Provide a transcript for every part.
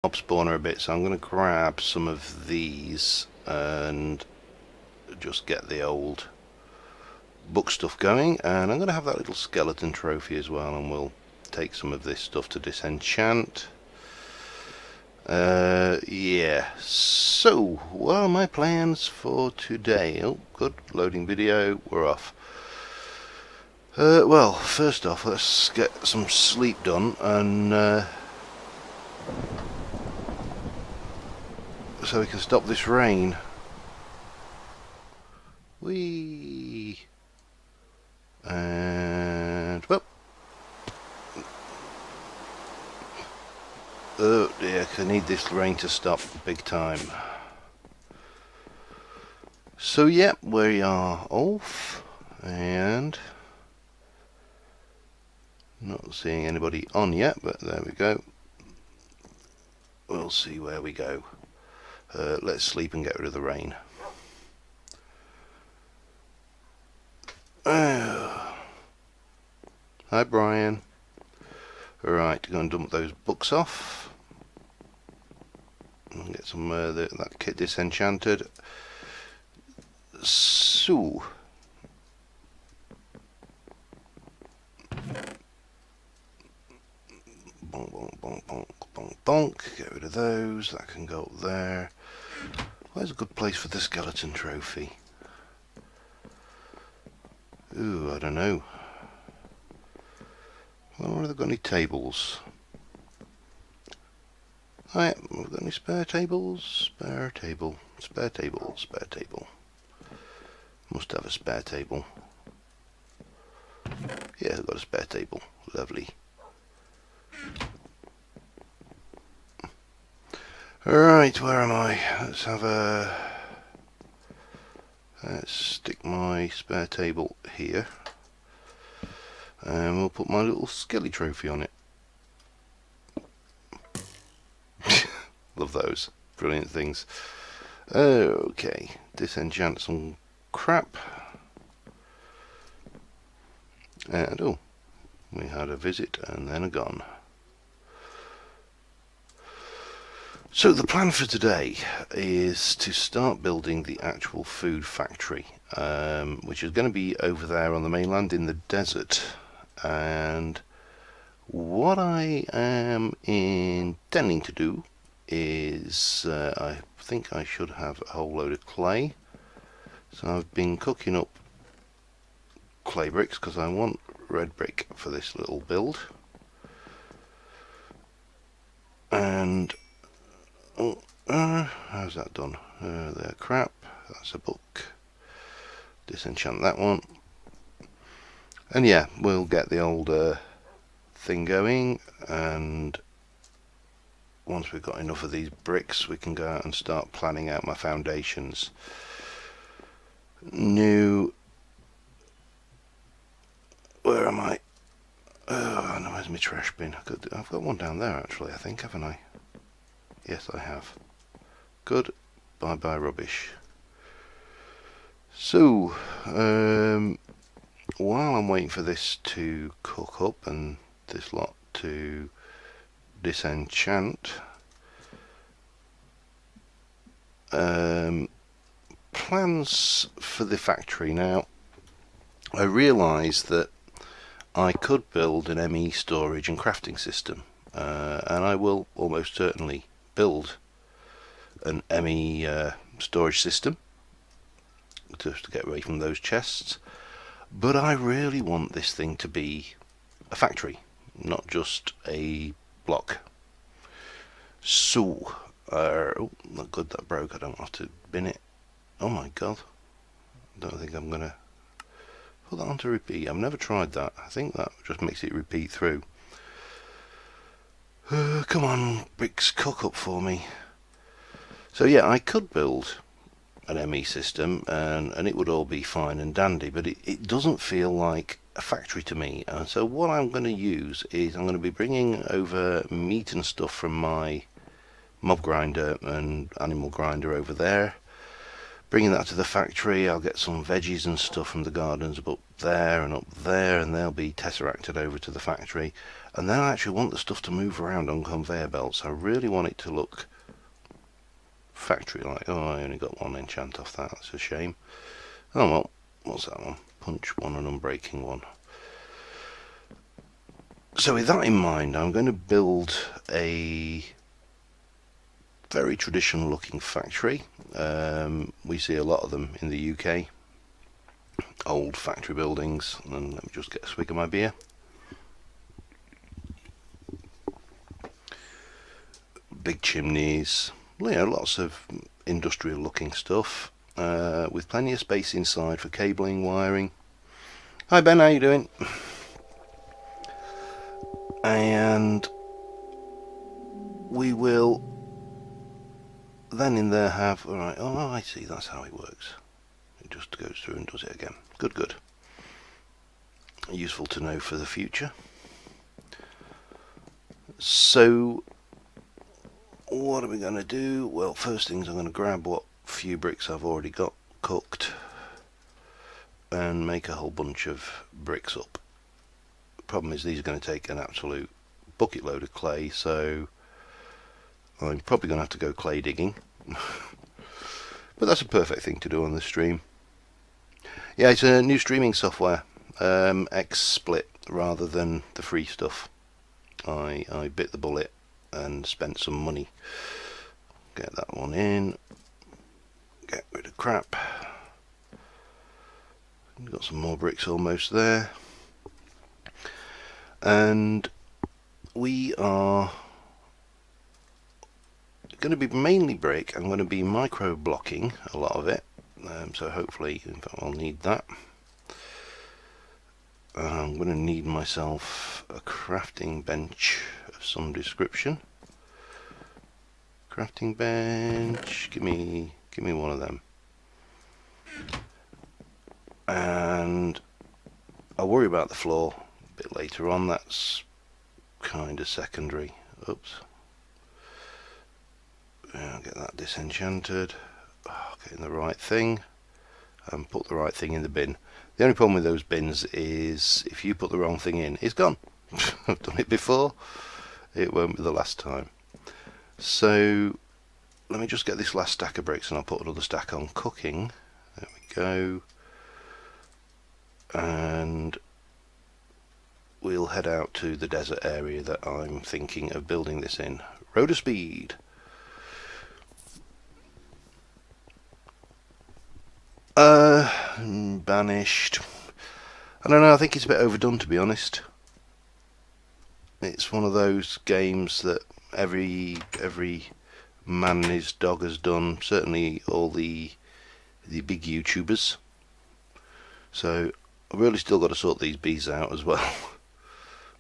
mob spawner a bit, so I'm going to grab some of these and just get the old book stuff going, and I'm going to have that little skeleton trophy as well, and we'll take some of this stuff to disenchant. Yeah, so what are my plans for today? Oh, good, loading video, we're off. Well, first off, let's get some sleep done, and so we can stop this rain. Whee! And, well, oh dear, I need this rain to stop big time. So yeah, we are off, and not seeing anybody on yet, but there we go. We'll see where we go. Let's sleep and get rid of the rain. Hi Brian. Right, go and dump those books off and get some that kit disenchanted. So bonk, bonk, bonk, bonk, bonk, bonk. Get rid of those. That can go up there. Where's a good place for the skeleton trophy? Ooh, I don't know. Well, have they got any tables? Oh yeah, we've got any spare tables? Spare table, spare table, spare table. Must have a spare table. Yeah, I've got a spare table. Lovely. Alright, where am I? Let's stick my spare table here. And we'll put my little skelly trophy on it. Love those. Brilliant things. Okay, disenchant some crap. And oh, we had a visit and then a gone. So the plan for today is to start building the actual food factory, which is going to be over there on the mainland in the desert. And what I am intending to do is I think I should have a whole load of clay. So I've been cooking up clay bricks because I want red brick for this little build. And how's that done? There, crap. That's a book. Disenchant that one. And yeah, we'll get the old thing going, and once we've got enough of these bricks we can go out and start planning out my foundations. New... Where am I? Oh, no, where's my trash bin? I've got one down there actually, I think, haven't I? Yes, I have. Good. Bye bye rubbish. So, while I'm waiting for this to cook up and this lot to disenchant, plans for the factory. Now, I realise that I could build an ME storage and crafting system, and I will almost certainly build an ME storage system just to get away from those chests. But I really want this thing to be a factory, not just a block. So, oh, not good, that broke. I don't have to bin it. Oh my god. I don't think I'm going to put that on to repeat. I've never tried that. I think that just makes it repeat through. Come on, bricks, cook up for me. So yeah, I could build an ME system and it would all be fine and dandy, but it doesn't feel like a factory to me. And so what I'm going to use is I'm going to be bringing over meat and stuff from my mob grinder and animal grinder over there, bringing that to the factory. I'll get some veggies and stuff from the gardens up there, and they'll be tesseracted over to the factory. And then I actually want the stuff to move around on conveyor belts. I really want it to look factory-like. Oh, I only got one enchant off that. That's a shame. Oh well, what's that one? Punch one and unbreaking one. So with that in mind, I'm going to build a very traditional looking factory. We see a lot of them in the UK. Old factory buildings. And let me just get a swig of my beer. Big chimneys. You know, lots of industrial looking stuff. With plenty of space inside for cabling, wiring. Hi Ben, how you doing? And we will then in there have, alright, oh I see, that's how it works. It just goes through and does it again. Good, good. Useful to know for the future. So what are we going to do? Well, first things I'm going to grab what few bricks I've already got cooked and make a whole bunch of bricks up. Problem is these are going to take an absolute bucket load of clay, so I'm probably going to have to go clay digging. But that's a perfect thing to do on the stream. Yeah, it's a new streaming software, XSplit rather than the free stuff. I bit the bullet and spent some money. Get that one in. Get rid of crap. Got some more bricks almost there. And we are going to be mainly brick. I'm going to be micro blocking a lot of it, so hopefully, in fact, I'll need that. I'm going to need myself a crafting bench of some description. Crafting bench, give me one of them. And I'll worry about the floor bit later on. That's kind of secondary. Oops. I'll get that disenchanted. Getting the right thing and put the right thing in the bin. The only problem with those bins is if you put the wrong thing in, it's gone. I've done it before. It won't be the last time. So let me just get this last stack of bricks and I'll put another stack on cooking. There we go. And we'll head out to the desert area that I'm thinking of building this in. Road of Speed. Banished. I don't know, I think it's a bit overdone, to be honest. It's one of those games that every man and his dog has done, certainly all the big YouTubers. So I've really still got to sort these bees out as well.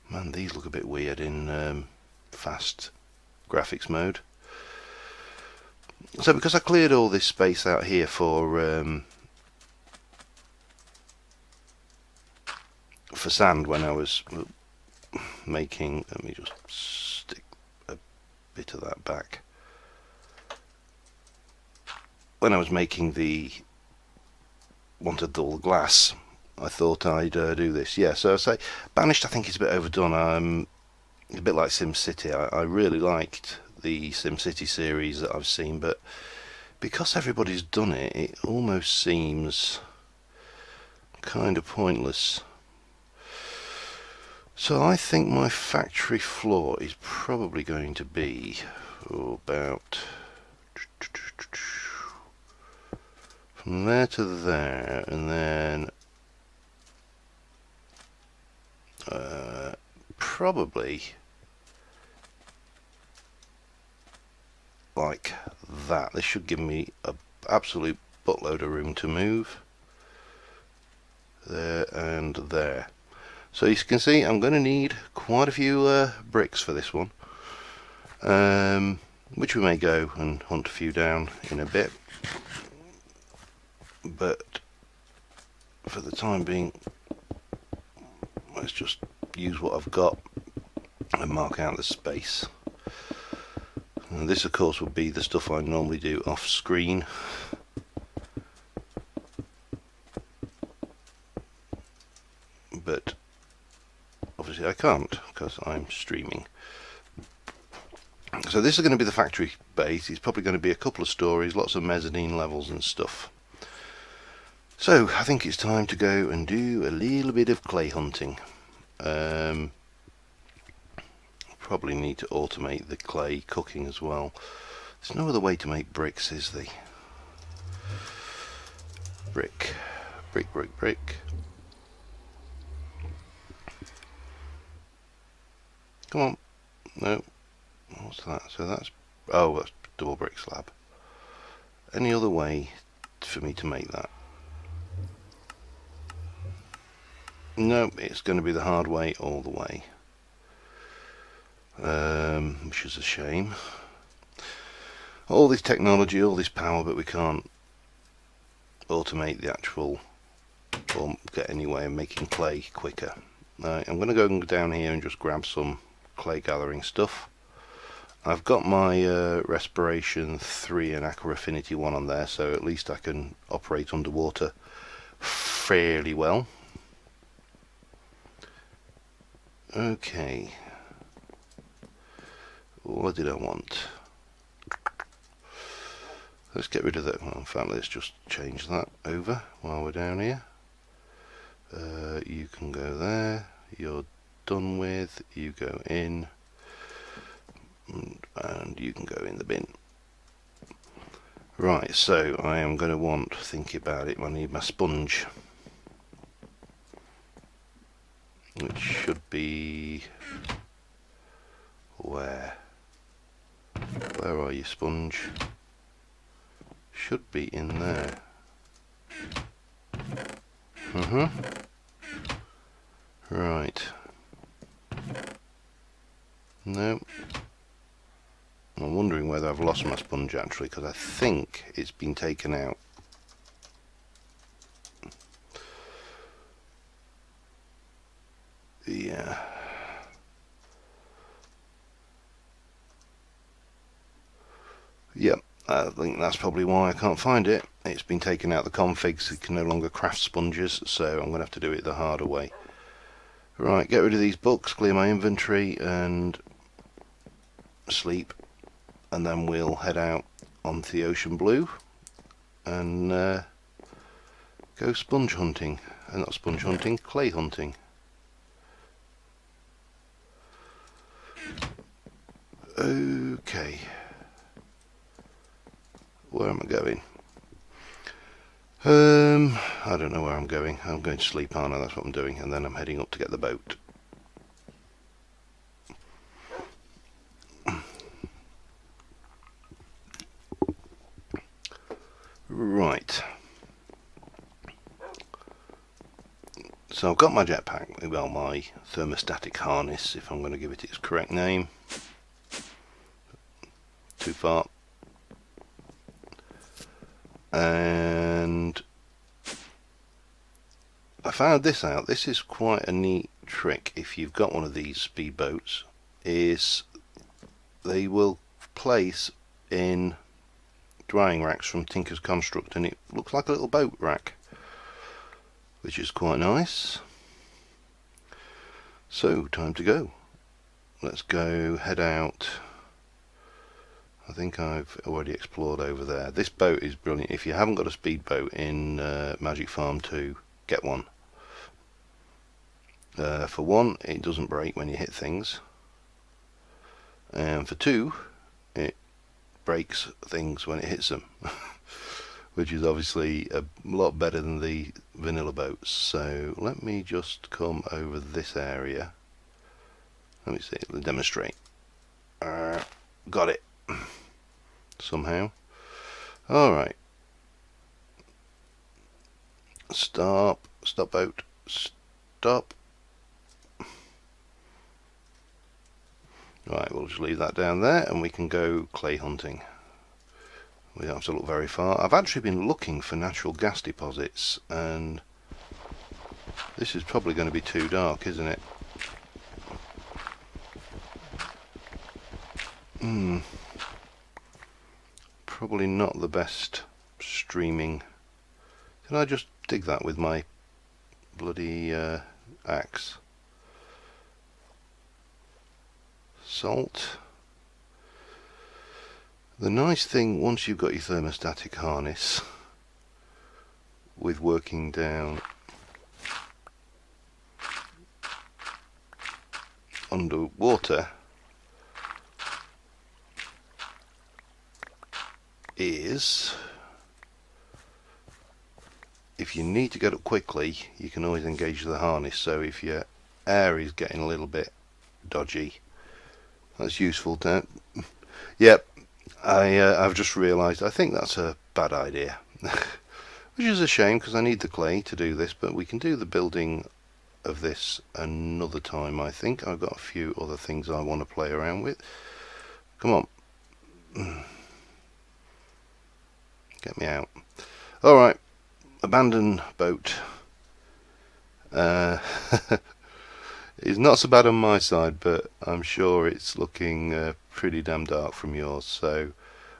Man, these look a bit weird in fast graphics mode. So because I cleared all this space out here for sand when I was making, let me just stick a bit of that back. When I was making wanted all the glass, I thought I'd do this. Yeah, so I say Banished I think is a bit overdone. A bit like SimCity. I really liked the SimCity series that I've seen, but because everybody's done it, it almost seems kind of pointless. So I think my factory floor is probably going to be about from there to there, and then probably like that. This should give me an absolute buttload of room to move. There and there. So you can see I'm going to need quite a few bricks for this one, which we may go and hunt a few down in a bit, but for the time being let's just use what I've got and mark out the space. And this of course would be the stuff I normally do off screen. obviously I can't because I'm streaming. So this is going to be the factory base. It's probably going to be a couple of stories, lots of mezzanine levels and stuff. So I think it's time to go and do a little bit of clay hunting. Probably need to automate the clay cooking as well. There's no other way to make bricks, is there? Brick, brick, brick, brick. Come on. No. What's that? So that's... oh, that's double brick slab. Any other way for me to make that? No, it's going to be the hard way all the way. Which is a shame. All this technology, all this power, but we can't automate the actual, or get any way of making clay quicker. I'm going to go down here and just grab some clay gathering stuff. I've got my Respiration 3 and Aqua Affinity 1 on there, so at least I can operate underwater fairly well. Okay. What did I want? Let's get rid of that. Well, in fact, let's just change that over while we're down here. You can go there. You're done with. You go in. And you can go in the bin. Right, so I am going to want, think about it, I need my sponge. Which should be... where? Where are you, sponge? Should be in there. Right. No. I'm wondering whether I've lost my sponge actually, because I think it's been taken out. Yeah. Yep, I think that's probably why I can't find it. It's been taken out the configs, it can no longer craft sponges, so I'm going to have to do it the harder way. Right, get rid of these books, clear my inventory and sleep, and then we'll head out onto the ocean blue and go sponge hunting. Not sponge hunting, clay hunting. Okay. Where am I going? I don't know where I'm going. I'm going to sleep, aren't I? That's what I'm doing, and then I'm heading up to get the boat. Right. So I've got my jetpack, well, my thermostatic harness, if I'm going to give it its correct name. Too far. And I found this out. This is quite a neat trick if you've got one of these speedboats, is they will place in drying racks from Tinker's Construct, and it looks like a little boat rack, which is quite nice. So, time to go. Let's go head out. I think I've already explored over there. This boat is brilliant. If you haven't got a speedboat in Magic Farm 2, get one. For one, it doesn't break when you hit things. And for two, it breaks things when it hits them. Which is obviously a lot better than the vanilla boats. So let me just come over this area. Let me see, let me demonstrate. Got it. Somehow. Alright. Stop. Stop boat. Stop. Right, we'll just leave that down there and we can go clay hunting. We don't have to look very far. I've actually been looking for natural gas deposits, and this is probably going to be too dark, isn't it? Probably not the best streaming. Can I just dig that with my bloody axe? salt. The nice thing, once you've got your thermostatic harness with working down underwater, is if you need to get up quickly, you can always engage the harness. So if your air is getting a little bit dodgy, that's useful to. Yep, I've just realised I think that's a bad idea, which is a shame because I need the clay to do this, but we can do the building of this another time. I think I've got a few other things I want to play around with. Come on, get me out. Alright, abandon boat. It's not so bad on my side, but I'm sure it's looking pretty damn dark from yours, so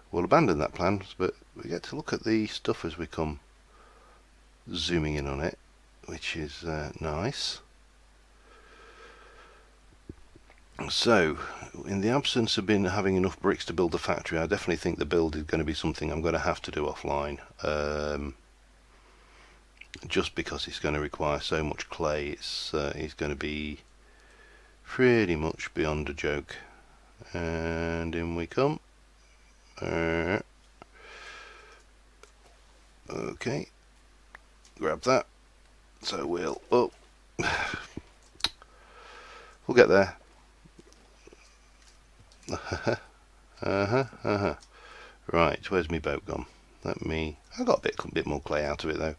we'll abandon that plan, but we get to look at the stuff as we come zooming in on it, which is nice. So, in the absence of having enough bricks to build the factory, I definitely think the build is going to be something I'm going to have to do offline. Just because it's going to require so much clay, it's going to be pretty much beyond a joke. And in we come. Okay, grab that. So we'll get there. Right, where's my boat gone? I got a bit more clay out of it though.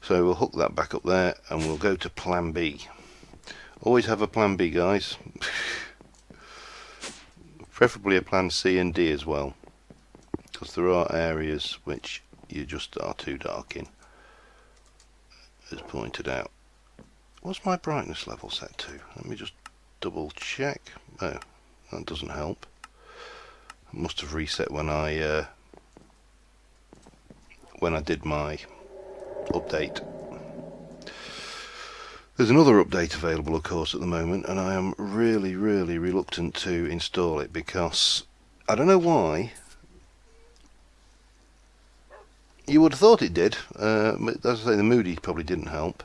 So we'll hook that back up there and we'll go to plan B. Always have a plan B, guys. Preferably a plan C and D as well, because there are areas which you just are too dark in, as pointed out. What's my brightness level set to? Let me just double check. Oh, that doesn't help. I must have reset when I did my update. There's another update available, of course, at the moment, and I am really reluctant to install it because I don't know why. You would have thought it did, but as I say, the Moody probably didn't help.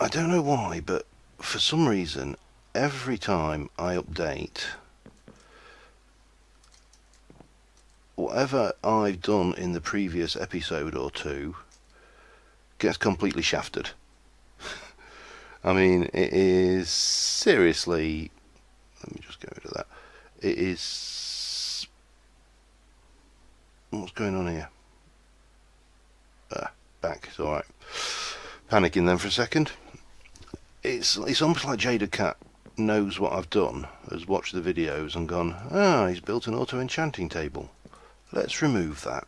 I don't know why, but for some reason, every time I update, whatever I've done in the previous episode or two gets completely shafted. I mean, it is seriously, let me just get rid of that. It is, what's going on here? Back, it's alright. Panicking then for a second. It's almost like Jada Cat knows what I've done, has watched the videos and gone, he's built an auto enchanting table. Let's remove that.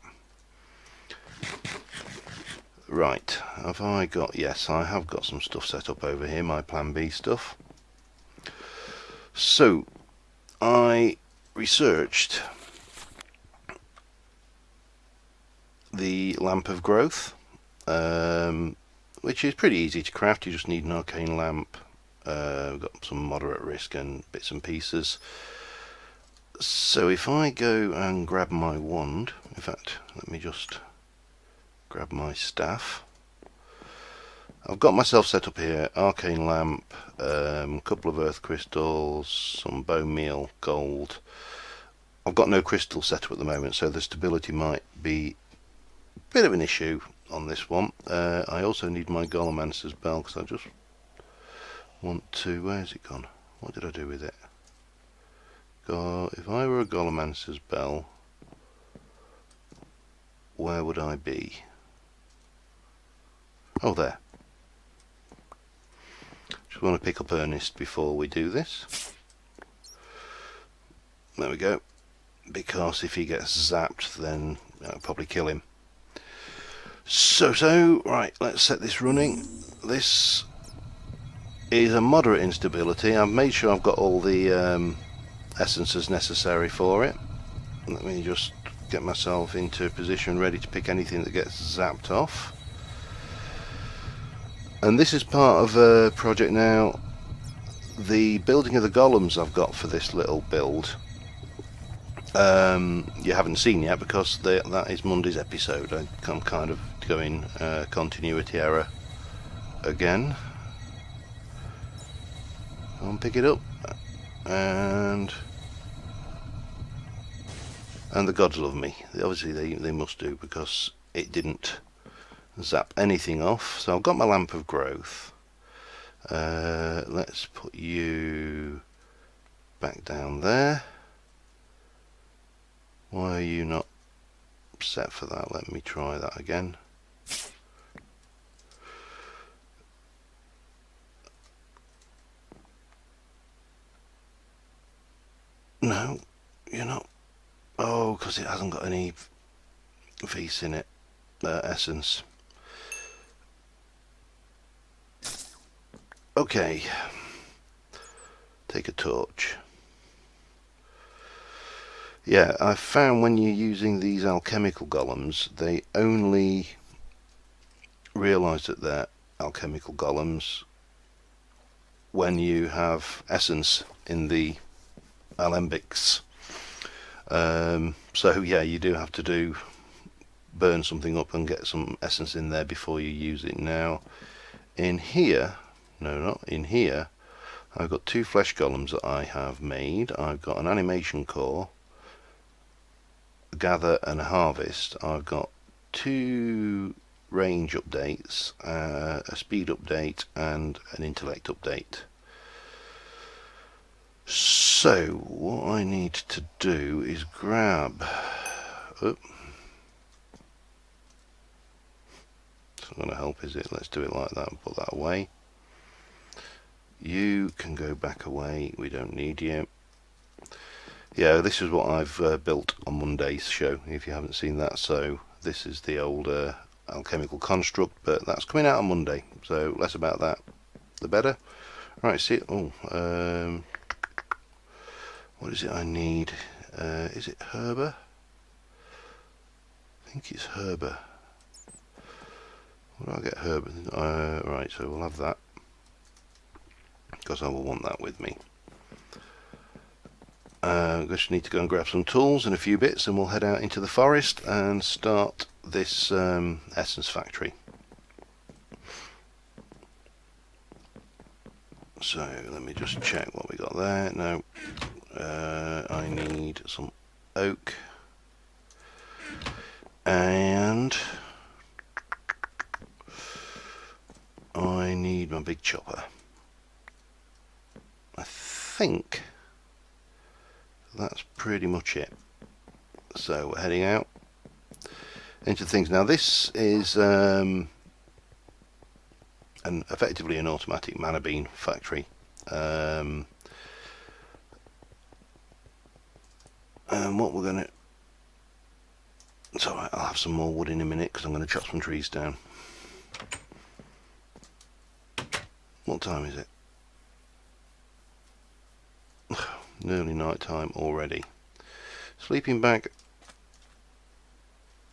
Right, have I got, yes, I have got some stuff set up over here, my plan B stuff. So, I researched the lamp of growth, which is pretty easy to craft. You just need an arcane lamp. We've got some moderate risk and bits and pieces. So if I go and grab my wand, in fact, let me just grab my staff. I've got myself set up here, arcane lamp, a couple of earth crystals, some bone meal, gold. I've got no crystal set up at the moment, so the stability might be a bit of an issue on this one. I also need my Golemancer's bell because I just want to, where's it gone? What did I do with it? If I were a Golemancer's bell, where would I be? Oh, there. Just want to pick up Ernest before we do this. There we go. Because if he gets zapped, then I'll probably kill him. So, right, let's set this running. This is a moderate instability. I've made sure I've got all the essences necessary for it. Let me just get myself into a position ready to pick anything that gets zapped off. And this is part of a project now the building of the golems I've got for this little build, you haven't seen yet because that is Monday's episode. I'm kind of going continuity error again. I'll pick it up, and the gods love me. Obviously they must do, because it didn't zap anything off. So I've got my lamp of growth. Let's put you back down there. Why are you not set for that? Let me try that again. No, you're not. Oh, because it hasn't got any vis in it, essence. Okay, take a torch. Yeah, I've found when you're using these alchemical golems, they only realise that they're alchemical golems when you have essence in the alembics. So yeah, you do have to burn something up and get some essence in there before you use it. Now, in here, no, not in here, I've got 2 flesh golems that I have made. I've got an animation core, gather and a harvest. I've got 2 range updates, a speed update and an intellect update. So what I need to do is grab it's not going to help, is it? Let's do it like that and put that away. You can go back away, we don't need you. Yeah, this is what I've built on Monday's show, if you haven't seen that. So this is the old alchemical construct, but that's coming out on Monday, so less about that the better. Right, see, what is it I need? Is it herba? I think it's herba. Where do I get herba? Right, so we'll have that, because I will want that with me. Just need to go and grab some tools and a few bits, and we'll head out into the forest and start this essence factory. So let me just check what we got there. No, I need some oak, and I need my big chopper. I think that's pretty much it. So we're heading out into things. Now this is effectively an automatic mana bean factory. And what we're going to... It's alright, I'll have some more wood in a minute because I'm going to chop some trees down. What time is it? Nearly night time already. Sleeping bag.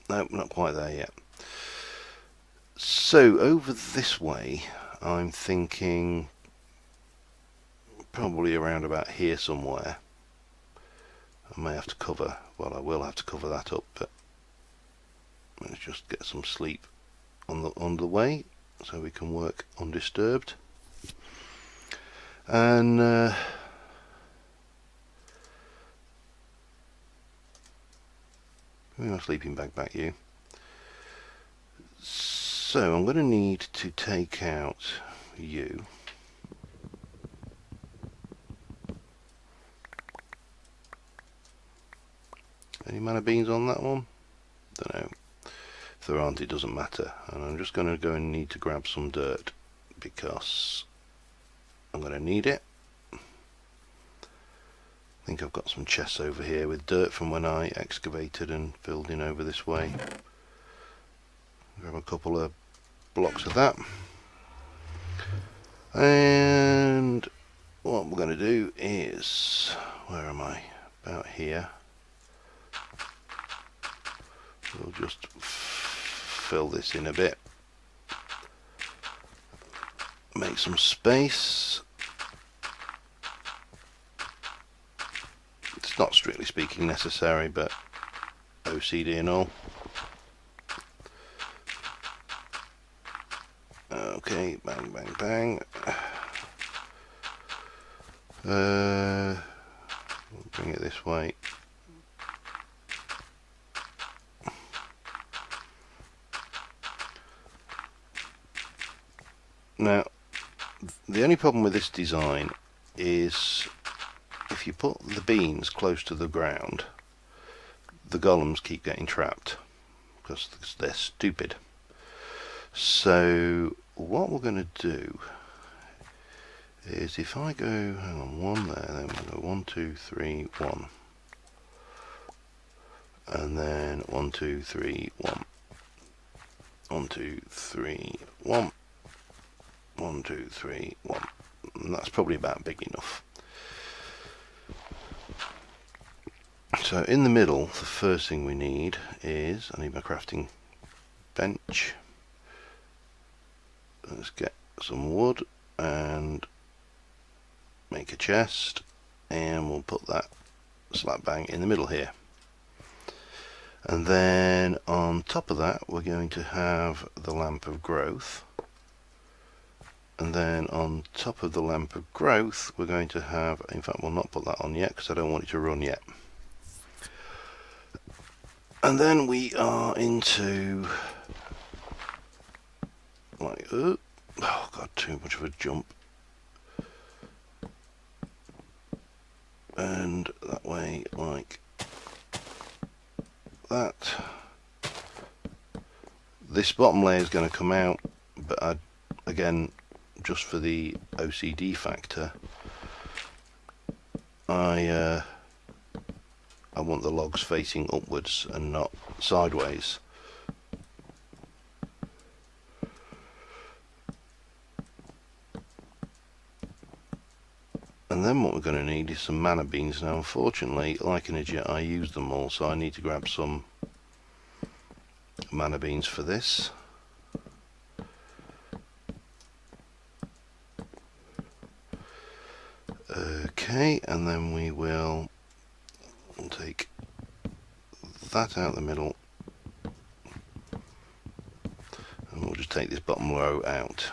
No, not quite there yet. So over this way, I'm thinking probably around about here somewhere. I may have to cover, well, I will have to cover that up, but let's just get some sleep on the way so we can work undisturbed. And give me my sleeping bag back, you. So I'm going to need to take out you. Any mana beans on that one? Don't know. If there aren't, it doesn't matter. And I'm just going to go and need to grab some dirt because I'm going to need it. I think I've got some chests over here with dirt from when I excavated and filled in over this way. Grab a couple of blocks of that. And what we're going to do is, where am I? About here. We'll just fill this in a bit. Make some space. It's not strictly speaking necessary, but OCD and all. Okay, bang, bang, bang. We'll bring it this way. Now, the only problem with this design is if you put the beans close to the ground, the golems keep getting trapped because they're stupid. So what we're going to do is, if I go, hang on, one there, then we'll go 1, 2, 3, 1, and then 1, 2, 3, 1, 1, 2, 3, 1, 1, 2, 3, 1, and that's probably about big enough. So in the middle, the first thing we need is, I need my crafting bench. Let's get some wood and make a chest, and we'll put that slap bang in the middle here. And then on top of that we're going to have the lamp of growth, and then on top of the lamp of growth we're going to have, in fact we'll not put that on yet because I don't want it to run yet. And then we are into, like, oh god, too much of a jump. And that way, like that. This bottom layer is going to come out, but again, just for the OCD factor, I want the logs facing upwards and not sideways. And then what we're going to need is some mana beans. Now unfortunately, like an idiot, I used them all, so I need to grab some mana beans for this. Okay, and then we will take that out the middle, and we'll just take this bottom row out.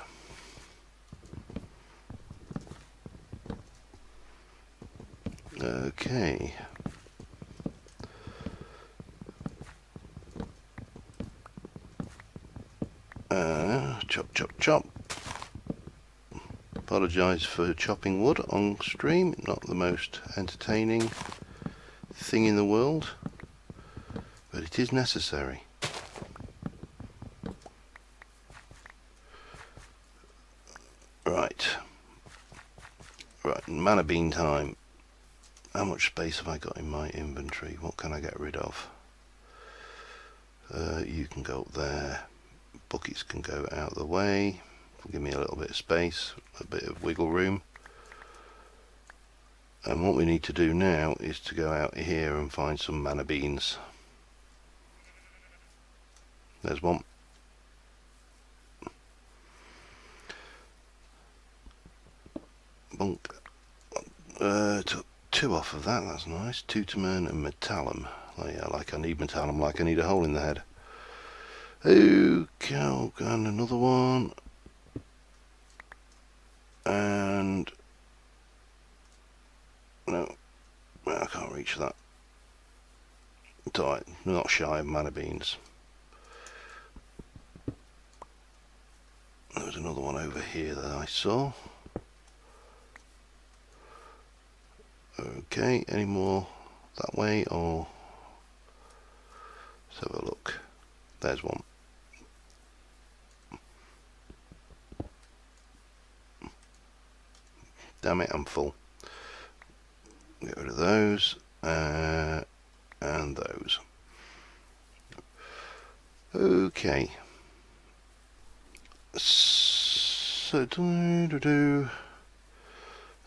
Okay. Chop, chop, chop. Apologise for chopping wood on stream, not the most entertaining thing in the world, but it is necessary. Right, mana bean time. How much space have I got in my inventory? What can I get rid of? You can go up there. Buckets can go out of the way. Give me a little bit of space, a bit of wiggle room. And what we need to do now is to go out here and find some mana beans. There's one. Bunk. Took 2 off of that, that's nice. Tutamon and Metallum. Oh yeah, like I need Metallum, like I need a hole in the head. Okay, and another one. And no, I can't reach that. It's alright, I'm not shy of mana beans. There was another one over here that I saw. Okay, any more that way, or let's have a look. There's one. Damn it, I'm full. Get rid of those and those. Okay. So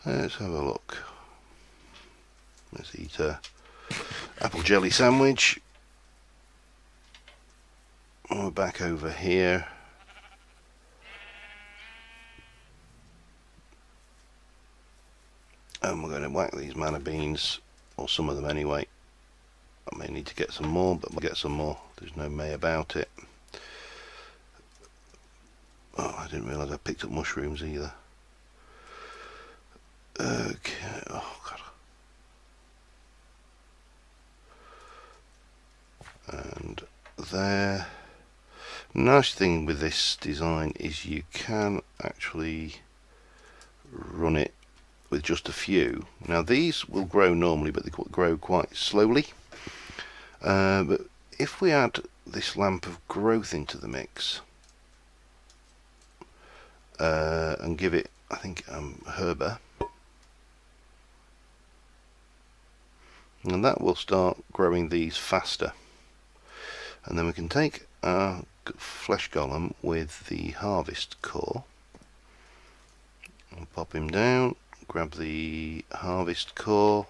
let's have a look. Let's eat a apple jelly sandwich. We're back over here. And we're going to whack these mana beans or some of them anyway. I may need to get some more, but we'll get some more. There's no may about it. Oh, I didn't realise I picked up mushrooms either. Okay, oh god. And there. Nice thing with this design is you can actually run it with just a few. Now these will grow normally, but they grow quite slowly. But if we add this lamp of growth into the mix and give it, I think, herba, and that will start growing these faster. And then we can take our flesh golem with the harvest core and pop him down, grab the harvest core.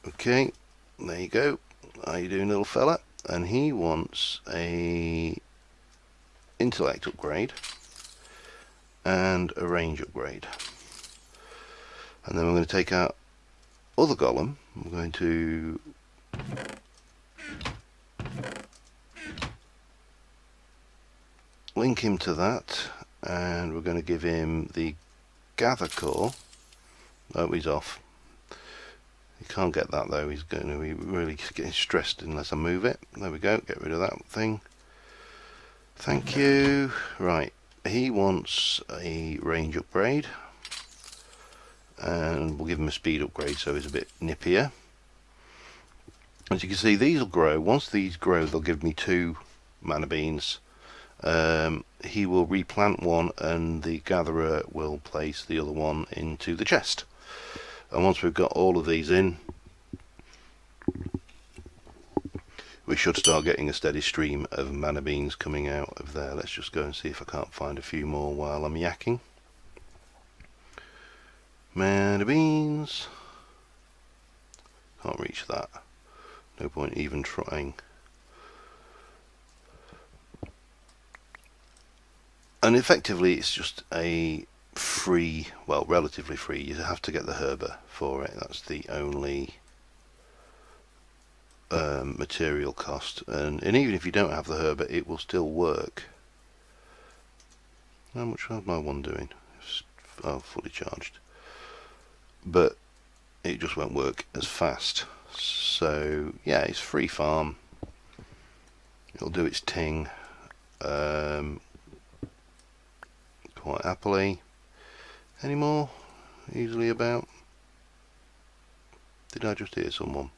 Okay, there you go. How you doing, little fella? And he wants a intellect upgrade and a range upgrade. And then we're going to take our other golem. I'm going to link him to that, and we're going to give him the gather core. Oh, he's off. You can't get that though. He's going to be really getting stressed unless I move it. There we go. Get rid of that thing. Thank you. Right. He wants a range upgrade, and we'll give him a speed upgrade so he's a bit nippier. As you can see, these will grow. Once these grow, they'll give me 2 mana beans. He will replant one, and the gatherer will place the other one into the chest. And once we've got all of these in, we should start getting a steady stream of mana beans coming out of there. Let's just go and see if I can't find a few more while I'm yakking. Mana beans. Can't reach that. No point even trying. And effectively it's just a free, well, relatively free. You have to get the herba for it. That's the only material cost. And even if you don't have the herba, it will still work. How much was my one doing? Oh, fully charged. But it just won't work as fast. So yeah, it's free farm. It'll do its ting. Quite happily. Any more easily about? Did I just hear someone?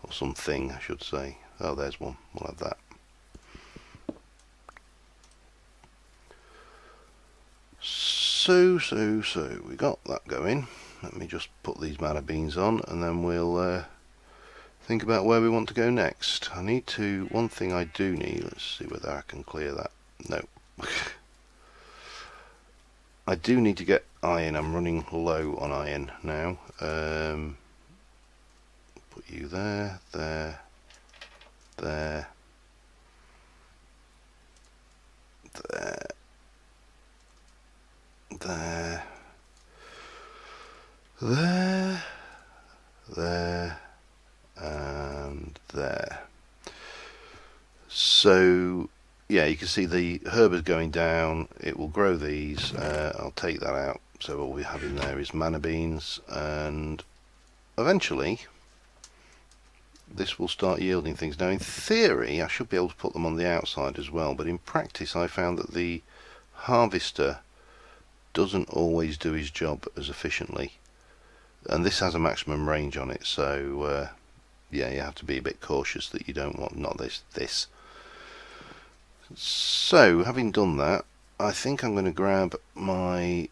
Or something, I should say. Oh, there's one. We'll have that. So, we got that going. Let me just put these mana beans on, and then we'll think about where we want to go next. I need to, one thing I do need, let's see whether I can clear that. No. I do need to get iron. I'm running low on iron now. Put you there, there, there, there, there, there, there, and there. So yeah, you can see the herb is going down. It will grow these. I'll take that out. So all we have in there is mana beans, and eventually this will start yielding things. Now in theory I should be able to put them on the outside as well, but in practice I found that the harvester doesn't always do his job as efficiently, and this has a maximum range on it, so yeah, you have to be a bit cautious that you don't want not this. So having done that, I think I'm going to grab my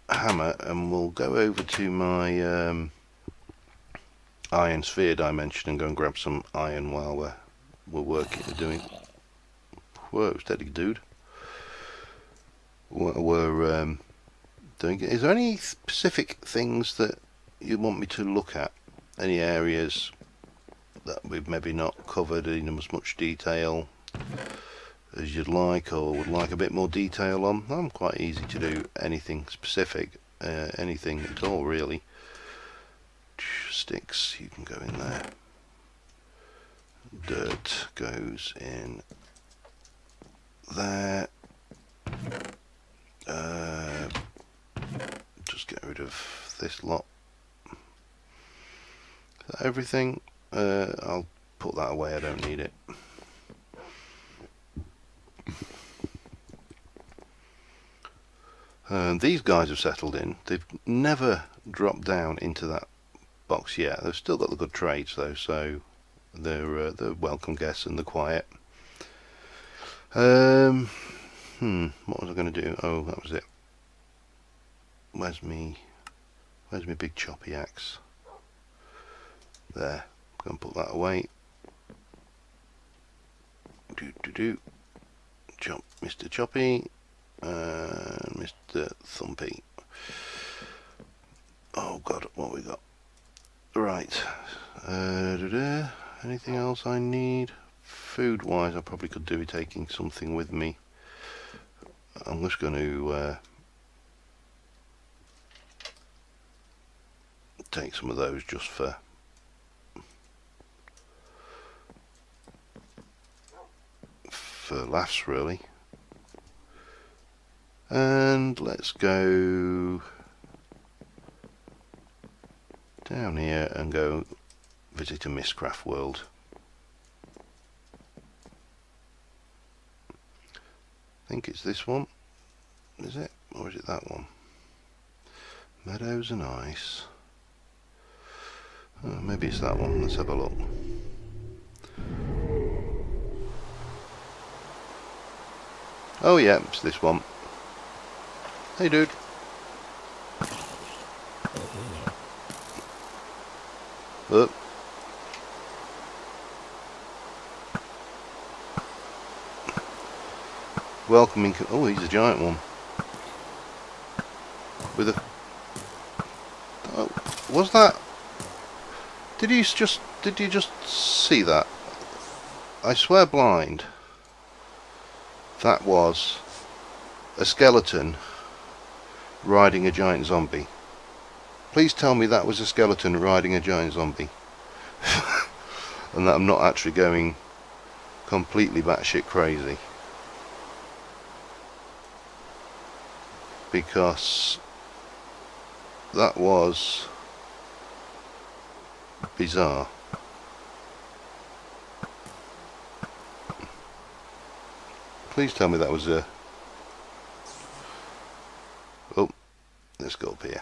hammer and we'll go over to my iron sphere dimension and go and grab some iron while we're working, doing. Whoa, steady, dude. We're doing. Is there any specific things that you want me to look at? Any areas that we've maybe not covered in as much detail as you'd like, or would like a bit more detail on? I'm quite easy to do anything specific, anything at all really. sticks, you can go in there. Dirt goes in there. Just get rid of this lot. Is that everything? I'll put that away, I don't need it. These guys have settled in. They've never dropped down into that box yet. They've still got the good traits though, so they're welcome guests and they're quiet. What was I going to do? Oh, that was it. Where's me big choppy axe? There. I'm going to put that away. Chop, Mr. Choppy and Mr. Thumpy. Oh God, what we got? Right. Anything else I need? Food-wise, I probably could do with taking something with me. I'm just going to take some of those just for laughs, really. And let's go down here and go visit a Mistcraft world. I think it's this one, is it? Or is it that one? Meadows and ice. Oh, maybe it's that one. Let's have a look. Oh yeah, it's this one. Hey dude. Up. Welcoming. Oh, he's a giant one. With a. Oh, was that? Did you just see that? I swear blind. That was a skeleton riding a giant zombie. Please tell me that was a skeleton riding a giant zombie. And that I'm not actually going completely batshit crazy. Because that was bizarre. Please tell me that was a... Oh, let's go up here.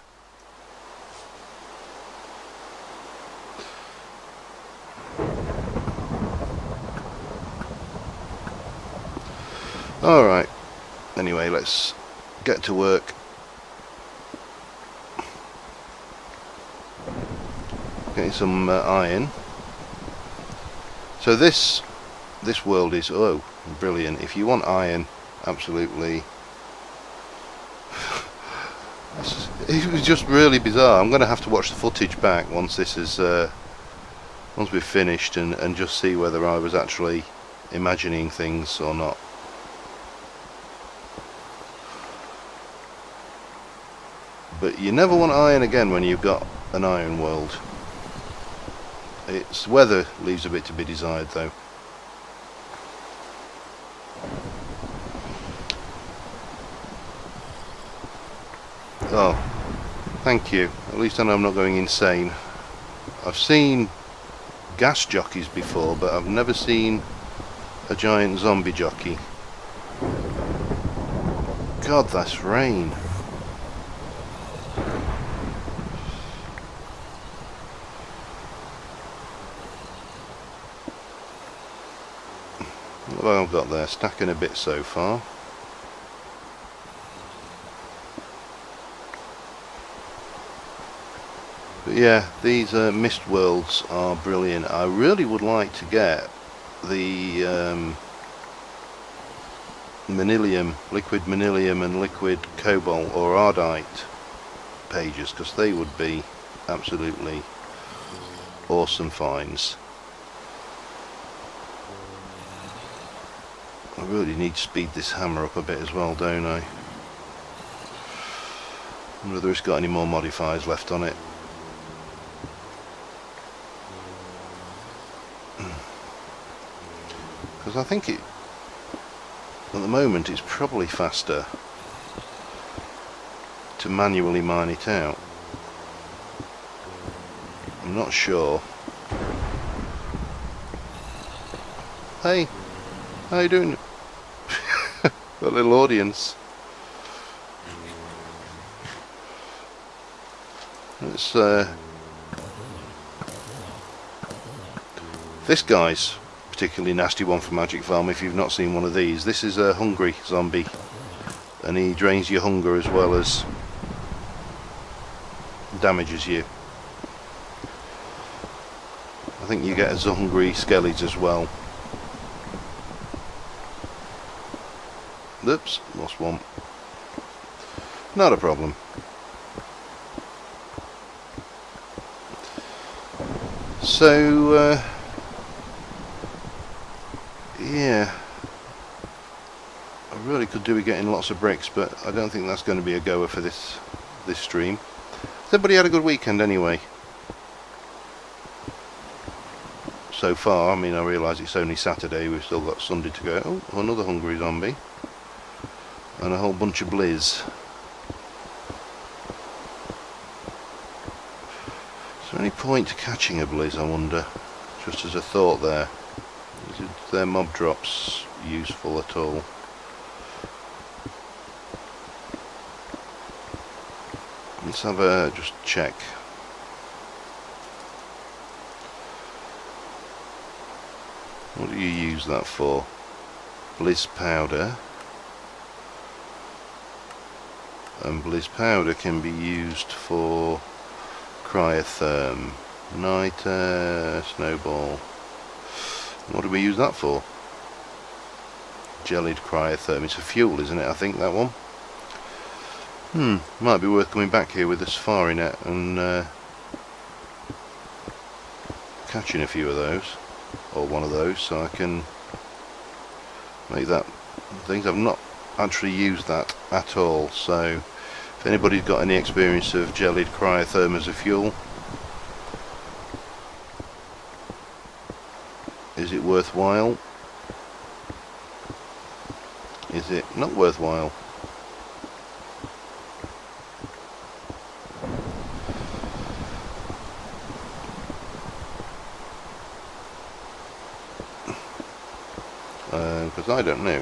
Alright, anyway, let's get to work. Getting some iron. So this world is, oh, brilliant. If you want iron, absolutely. It was just really bizarre. I'm going to have to watch the footage back once this is once we've finished and just see whether I was actually imagining things or not. But you never want iron again when you've got an iron world. Its weather leaves a bit to be desired though. Oh, thank you. At least I know I'm not going insane. I've seen gas jockeys before, but I've never seen a giant zombie jockey. God, that's rain. What have I got there? Stacking a bit so far. But yeah, these mist worlds are brilliant. I really would like to get the manilium, liquid manilium and liquid cobalt or ardite pages, because they would be absolutely awesome finds. I really need to speed this hammer up a bit as well, don't I? I wonder whether it's got any more modifiers left on it. Because I think at the moment it's probably faster to manually mine it out. I'm not sure. Hey, how you doing? Got a little audience. Let's this guy's particularly nasty one for Magic Farm. If you've not seen one of these, this is a hungry zombie, and he drains your hunger as well as damages you. I think you get a hungry skellies as well. Oops, lost one. Not a problem. So yeah, I really could do with getting lots of bricks, but I don't think that's going to be a goer for this stream. Everybody had a good weekend anyway. So far, I mean, I realise it's only Saturday, we've still got Sunday to go. Oh, another hungry zombie. And a whole bunch of blizz. Is there any point to catching a blizz, I wonder? Just as a thought there. Is their mob drops useful at all? Let's have a just check. What do you use that for? Blizz powder. And blizz powder can be used for cryotherm, niter, snowball. What do we use that for? Jellied cryotherm. It's a fuel, isn't it? I think that one. Might be worth coming back here with a safari net and catching a few of those, or one of those, so I can make that things. I've not actually used that at all, so if anybody's got any experience of jellied cryotherm as a fuel, is it worthwhile? Is it not worthwhile? Because I don't know.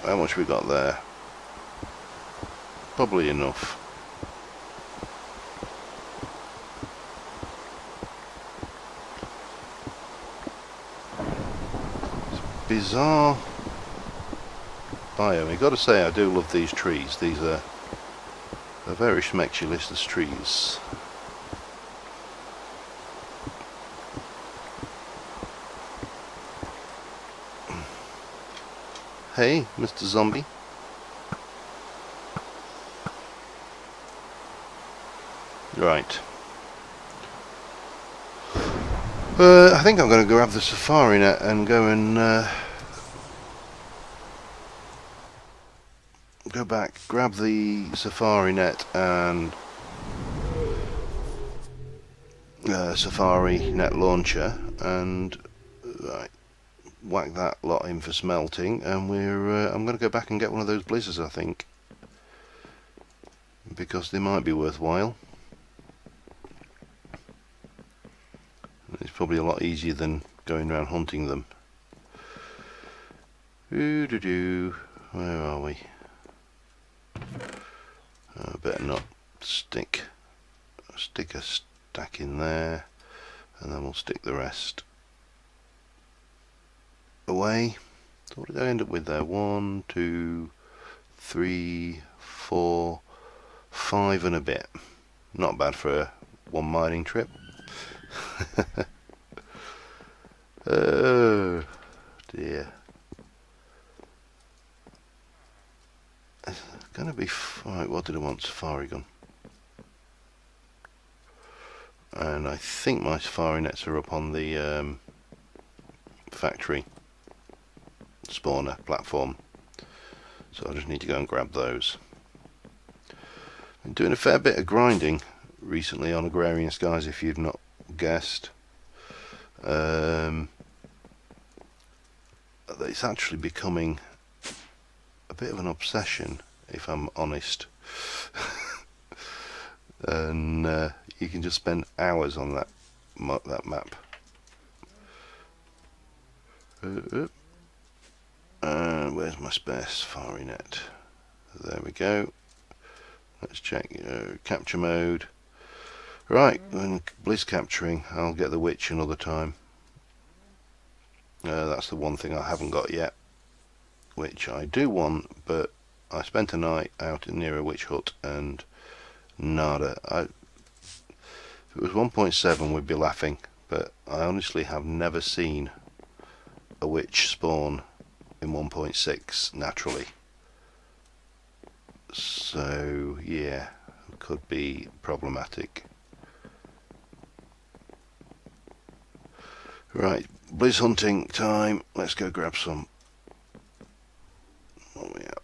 How much we got there? Probably enough. It's bizarre biome. You've got to say, I do love these trees. These are very schmectulous, these trees. Hey, Mr. Zombie. Right. I think I'm going to grab the safari net and go and go back, grab the safari net and safari net launcher and whack that lot in for smelting, and I'm going to go back and get one of those blizzards, I think, because they might be worthwhile. It's probably a lot easier than going around hunting them. Where are we? I better not stick a stack in there, and then we'll stick the rest away. So what did I end up with there? 1, 2, 3, 4, 5 and a bit. Not bad for one mining trip. Oh dear. It's going to be right. What did I want? Safari gun. And I think my safari nets are up on the factory spawner platform, so I just need to go and grab those. I'm doing a fair bit of grinding recently on Agrarian Skies, if you've not guessed. It's actually becoming a bit of an obsession, if I'm honest. And you can just spend hours on that map. Where's my spare safari net? There we go. Let's check capture mode. Right, when Blizz capturing, I'll get the witch another time. That's the one thing I haven't got yet, which I do want, but I spent a night out near a witch hut and nada. If it was 1.7 we'd be laughing, but I honestly have never seen a witch spawn in 1.6 naturally. So yeah, it could be problematic. Right, Blizz hunting time. Let's go grab some. What are we at?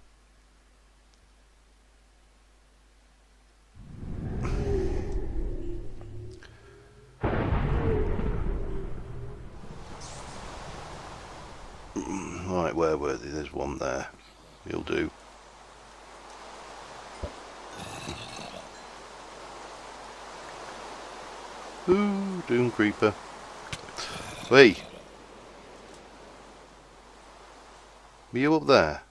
Right, where were they? There's one there. You'll do. Ooh, Doom Creeper. Hey! Were you up there?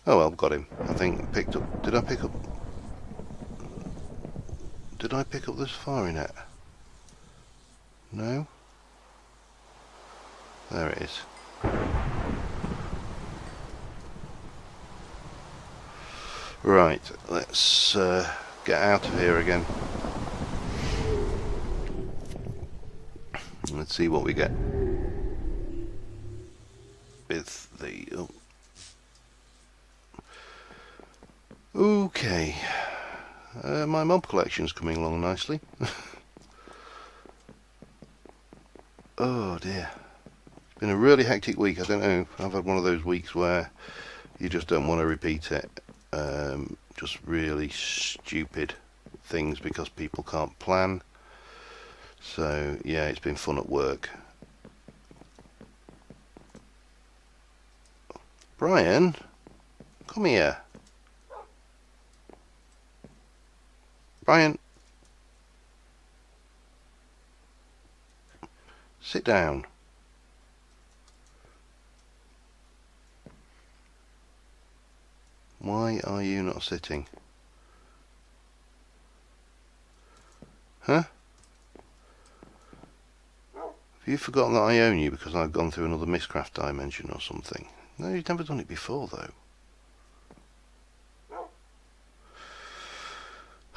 Oh well, got him. I think I picked up... Did I pick up the safari net? No? There it is. Right, let's get out of here again. Let's see what we get with the... Okay, my mob collection's coming along nicely. Oh dear, it's been a really hectic week. I don't know, I've had one of those weeks where you just don't want to repeat it. Just really stupid things because people can't plan. So yeah, it's been fun at work. Brian, come here. Brian, sit down. Why are you not sitting? Huh? Have you forgotten that I own you because I've gone through another Mistcraft dimension or something? No, you've never done it before though.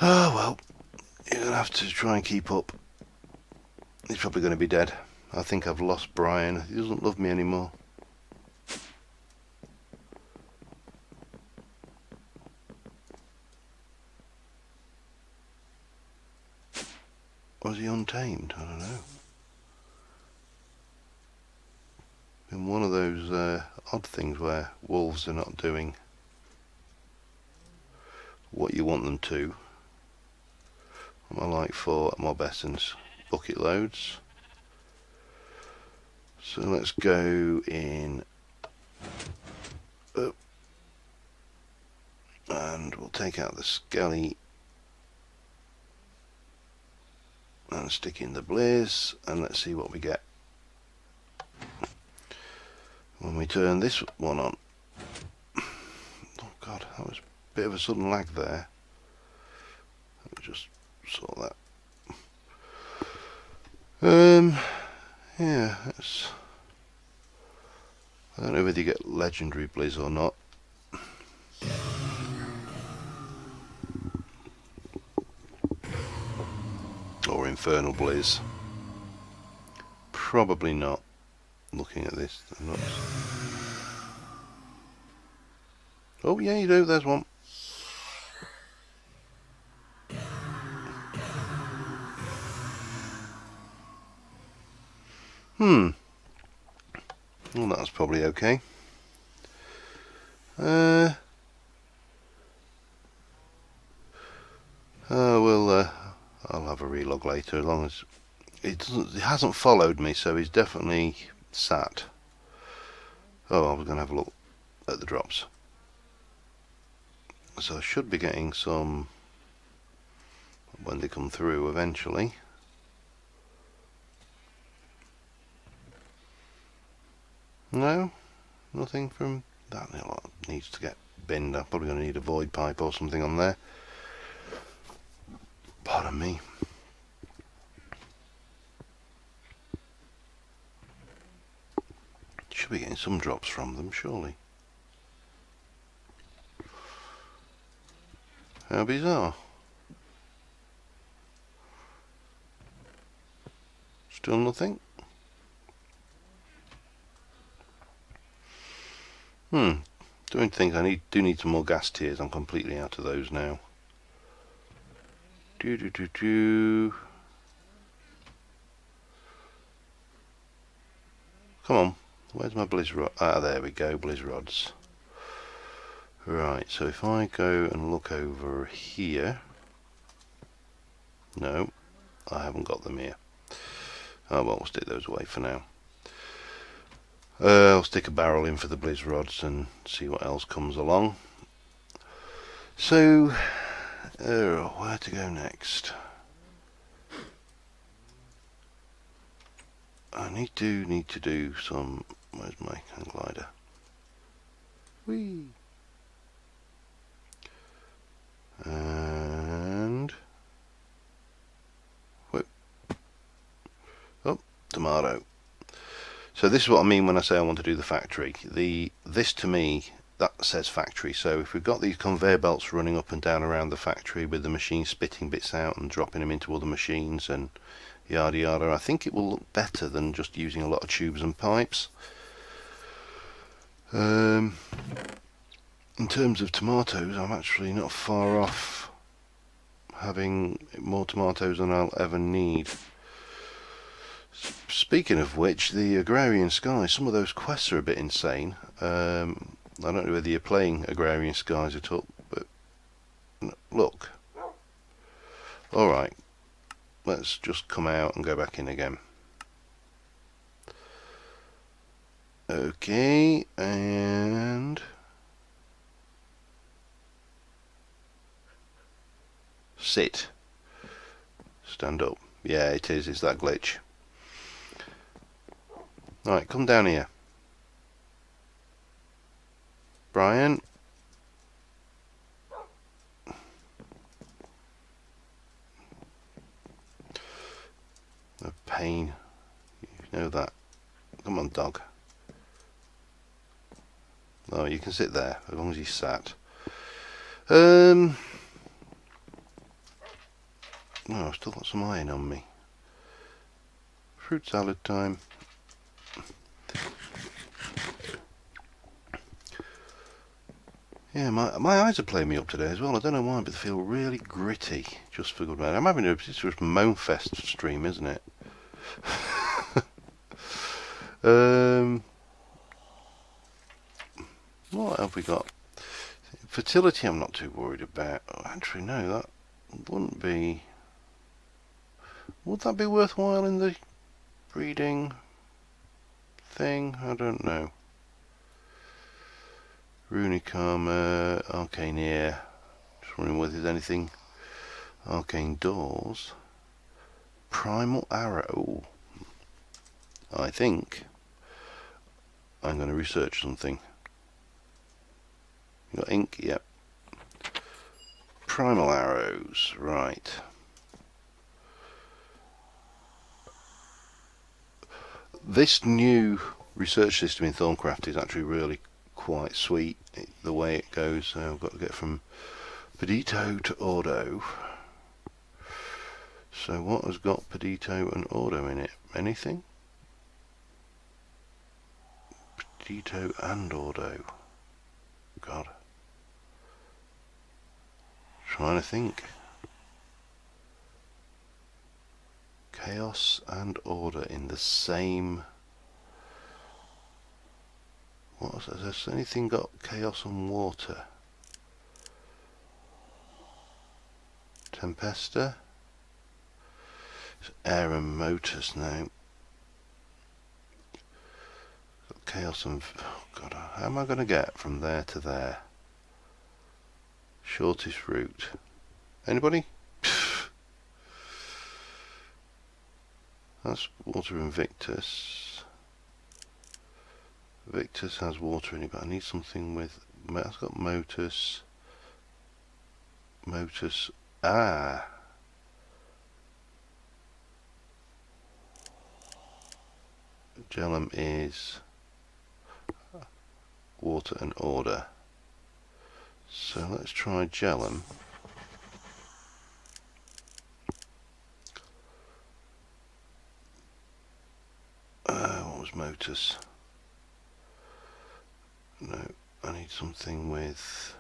Oh well, you're going to have to try and keep up. He's probably going to be dead. I think I've lost Brian. He doesn't love me anymore. Was he untamed? I don't know. Been one of those odd things where wolves are not doing what you want them to. Am I like for mob essence? Bucket loads. So let's go in up, and we'll take out the skelly and stick in the Blizz, and let's see what we get when we turn this one on. Oh god, that was a bit of a sudden lag there. Let me just sort that. Yeah, that's... I don't know whether you get legendary Blizz or not. Or infernal Blizz. Probably not. Looking at this, I'm not... Oh yeah, you do. There's one. Well, that's probably okay. Well, I'll have a relog later, as long as it hasn't followed me, so he's definitely sat. Oh, I was going to have a look at the drops. So I should be getting some when they come through eventually. No, nothing from that. Needs to get binned. I'm probably going to need a void pipe or something on there. Pardon me. Should be getting some drops from them, surely. How bizarre. Still nothing? Don't think I do need some more gas tiers. I'm completely out of those now. Come on, where's my blizz rod? Ah, there we go, blizz rods. Right, so if I go and look over here, no, I haven't got them here. Oh well, we'll stick those away for now. I'll stick a barrel in for the blizz rods and see what else comes along. So, where to go next? I need to do some. Where's my hang glider? Whee! And whoop. Oh, tomato. So this is what I mean when I say I want to do the factory. This to me, that says factory. So if we've got these conveyor belts running up and down around the factory with the machine spitting bits out and dropping them into other machines and yada yada, I think it will look better than just using a lot of tubes and pipes. In terms of tomatoes, I'm actually not far off having more tomatoes than I'll ever need. Speaking of which, the Agrarian Skies, some of those quests are a bit insane. I don't know whether you're playing Agrarian Skies at all, but look. Alright, let's just come out and go back in again. Okay, and sit. Stand up. Yeah, it is. It's that glitch. Alright, come down here. Brian. A pain. You know that. Come on, dog. Oh, you can sit there, as long as he's sat. Oh, I've still got some iron on me. Fruit salad time. Yeah, my eyes are playing me up today as well. I don't know why, but they feel really gritty. Just for good measure. I'm having a just moan fest stream, isn't it? What have we got? Fertility I'm not too worried about. Oh, actually, no, that wouldn't be... Would that be worthwhile in the breeding thing? I don't know. Runic armor, arcane ear. Just wondering whether there's anything. Arcane doors. Primal arrow. I think I'm going to research something. You got ink? Yep. Primal arrows, right. This new research system in Thorncraft is actually really quite sweet, the way it goes. So I've got to get from Pedito to Ordo. So what has got Pedito and Ordo in it? Anything? Pedito and Ordo. God. Trying to think. Chaos and order in the same... What has anything got chaos and water? Tempesta. It's air and motors now. Got chaos and... oh god, how am I going to get from there to there? Shortest route. Anybody? That's water in Victus. Victus has water in it, but I need something with... That's got motors. Motors. Ah! Jellum is water and order. So let's try Jellum. What was motors? No, I need something with...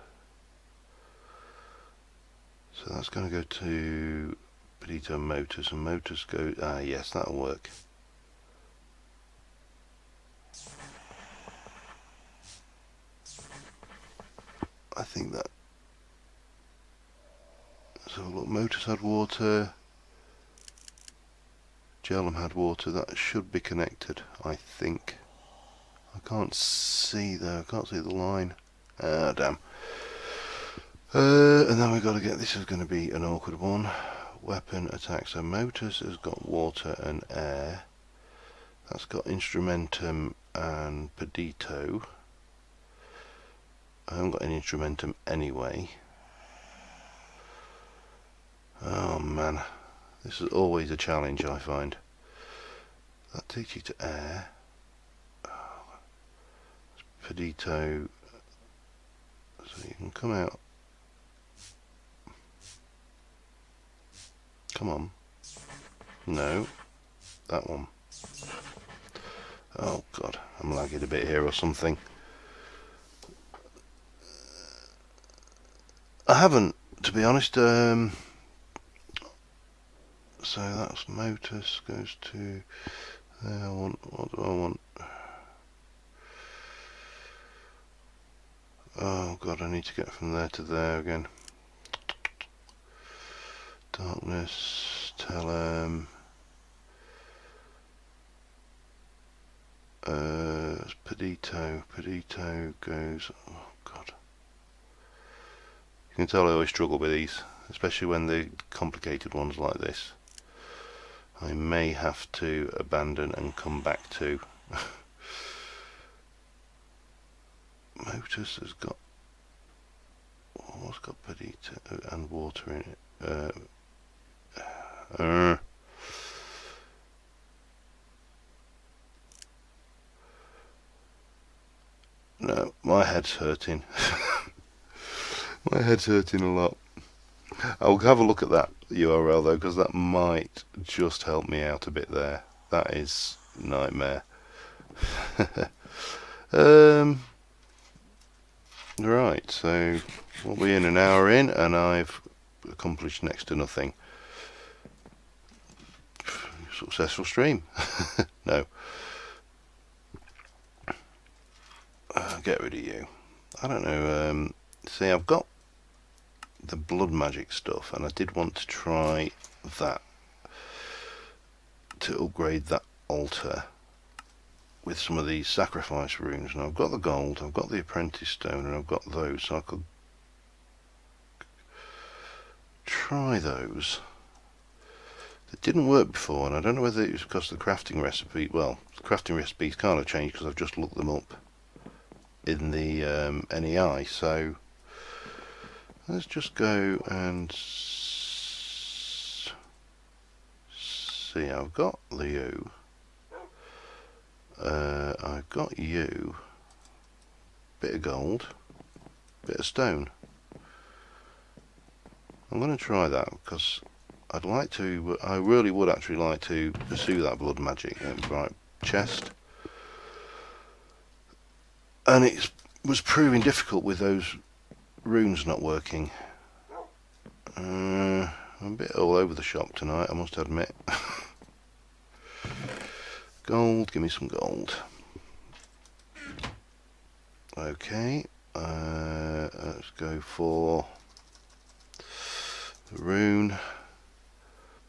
So that's going to go to Pedito Motors, and motors go... Ah, yes, that'll work. I think that... So look, motors had water. Jellum had water. That should be connected, I think. I can't see though. I can't see the line. Ah, damn. And then we've got to get... This is going to be an awkward one. Weapon attack. So motors has got water and air. That's got instrumentum and pedito. I haven't got any instrumentum anyway. Oh man, this is always a challenge, I find. That takes you to air. Pedito. So you can come out. Come on. No. That one. Oh god, I'm lagging a bit here or something. I haven't, to be honest. So that's motors goes to there. What do I want? Oh god, I need to get from there to there again. Darkness, tell it's Pedito. Pedito goes... Oh god. You can tell I always struggle with these, especially when they're complicated ones like this. I may have to abandon and come back to. Motors has got... What's got Pedito and water in it? No, my head's hurting. My head's hurting a lot. I'll have a look at that URL though, because that might just help me out a bit there. That is nightmare. Right, so we'll be in an hour in, and I've accomplished next to nothing. Successful stream. No. Get rid of you. I don't know. See, I've got the blood magic stuff, and I did want to try that to upgrade that altar with some of these sacrifice runes. And I've got the gold, I've got the apprentice stone, and I've got those, so I could try those. It didn't work before, and I don't know whether it was because the crafting recipe... Well, the crafting recipes kind of changed because I've just looked them up in the NEI, so let's just go and see. I've got you. I've got you. Bit of gold, bit of stone. I'm going to try that because I'd like to. I really would actually like to pursue that blood magic. Right, chest. And it was proving difficult with those runes not working. I'm a bit all over the shop tonight, I must admit. Gold, give me some gold. Okay, let's go for The rune,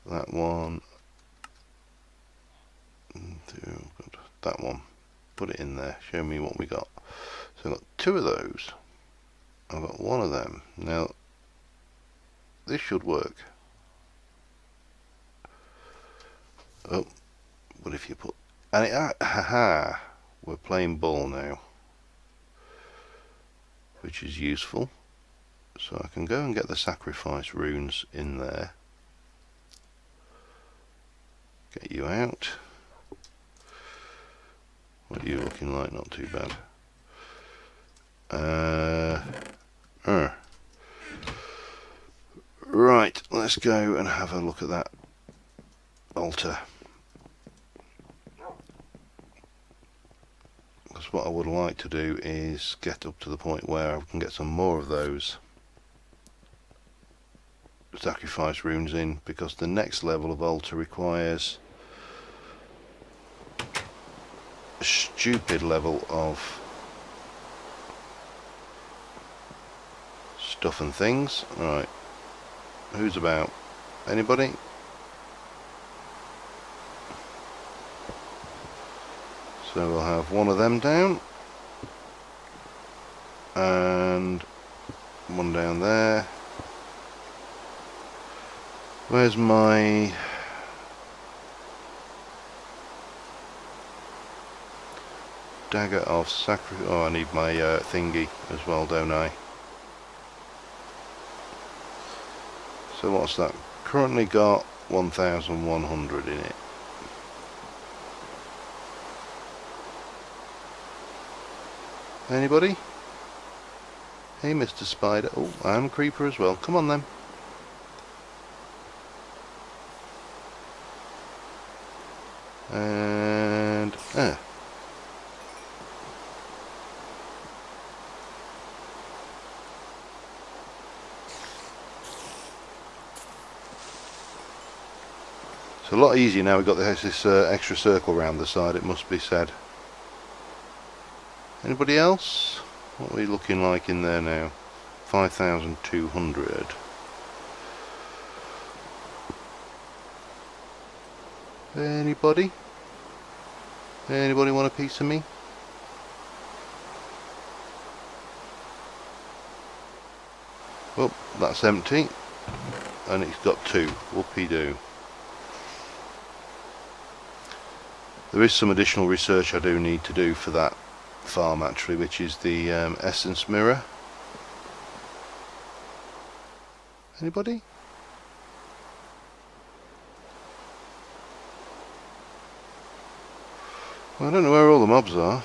that one, that one. Put it in there. Show me what we got. So I've got 2 of those. I've got 1 of them. Now, this should work. Oh, what if you put... And it... haha! We're playing ball now. Which is useful. So I can go and get the sacrifice runes in there. Get you out. What are you looking like? Not too bad. Right, let's go and have a look at that altar. Because what I would like to do is get up to the point where I can get some more of those sacrifice runes in, because the next level of altar requires a stupid level of stuff and things. Right, who's about? Anybody? So we'll have 1 of them down and 1 down there. Where's my dagger of sacrifice? Oh, I need my thingy as well, don't I? So what's that? Currently got 1,100 in it. Anybody? Hey, Mr. Spider. Oh, I'm a creeper as well. Come on then. And it's a lot easier now we've got this extra circle around the side, it must be said. Anybody else? What are we looking like in there now? 5,200. Anybody? Anybody want a piece of me? Well, that's empty. And it's got 2. Whoopee-doo. There is some additional research I do need to do for that farm actually, which is the essence mirror. Anybody? Well, I don't know where all the mobs are.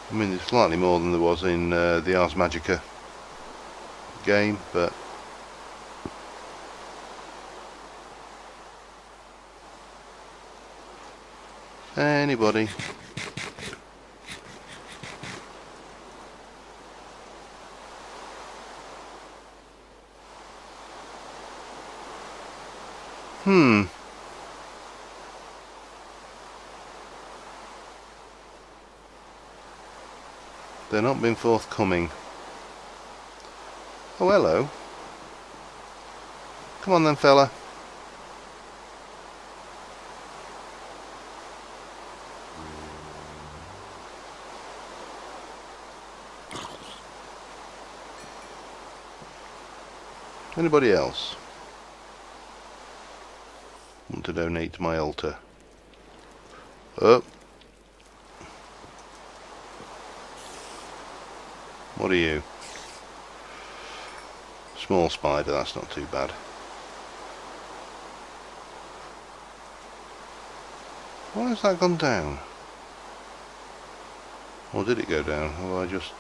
I mean, there's slightly more than there was in the Ars Magica game, but anybody? They're not been forthcoming. Oh, hello. Come on then, fella. Anybody else want to donate to my altar? Oh. What are you? Small spider, that's not too bad. Why has that gone down? Or did it go down? Or I just...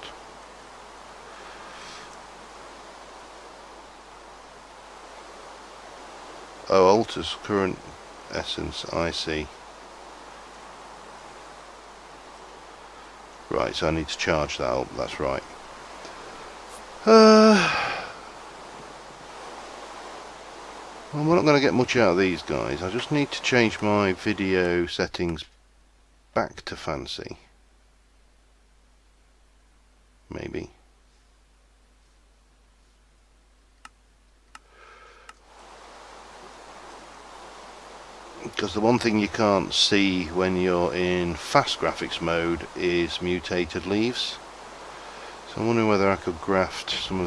Oh, alters current essence, I see. Right, so I need to charge that up, that's right. Well, we're not going to get much out of these guys. I just need to change my video settings back to fancy. Maybe. because the one thing you can't see when you're in fast graphics mode is mutated leaves. So I'm wondering whether I could graft some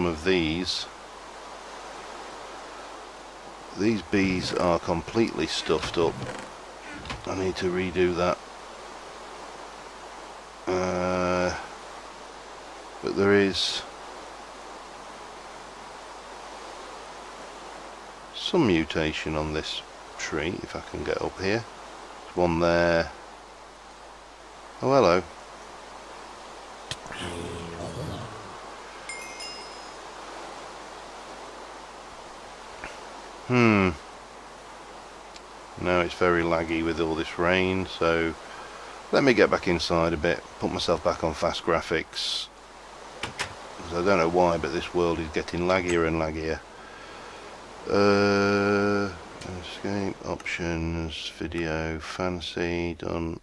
of these. These bees are completely stuffed up. I need to redo that. But there is some mutation on this tree, if I can get up here. There's one there. Oh, hello. Now it's very laggy with all this rain, so let me get back inside a bit, put myself back on fast graphics. Because I don't know why, but this world is getting laggier and laggier. Escape, options, video, fancy, done.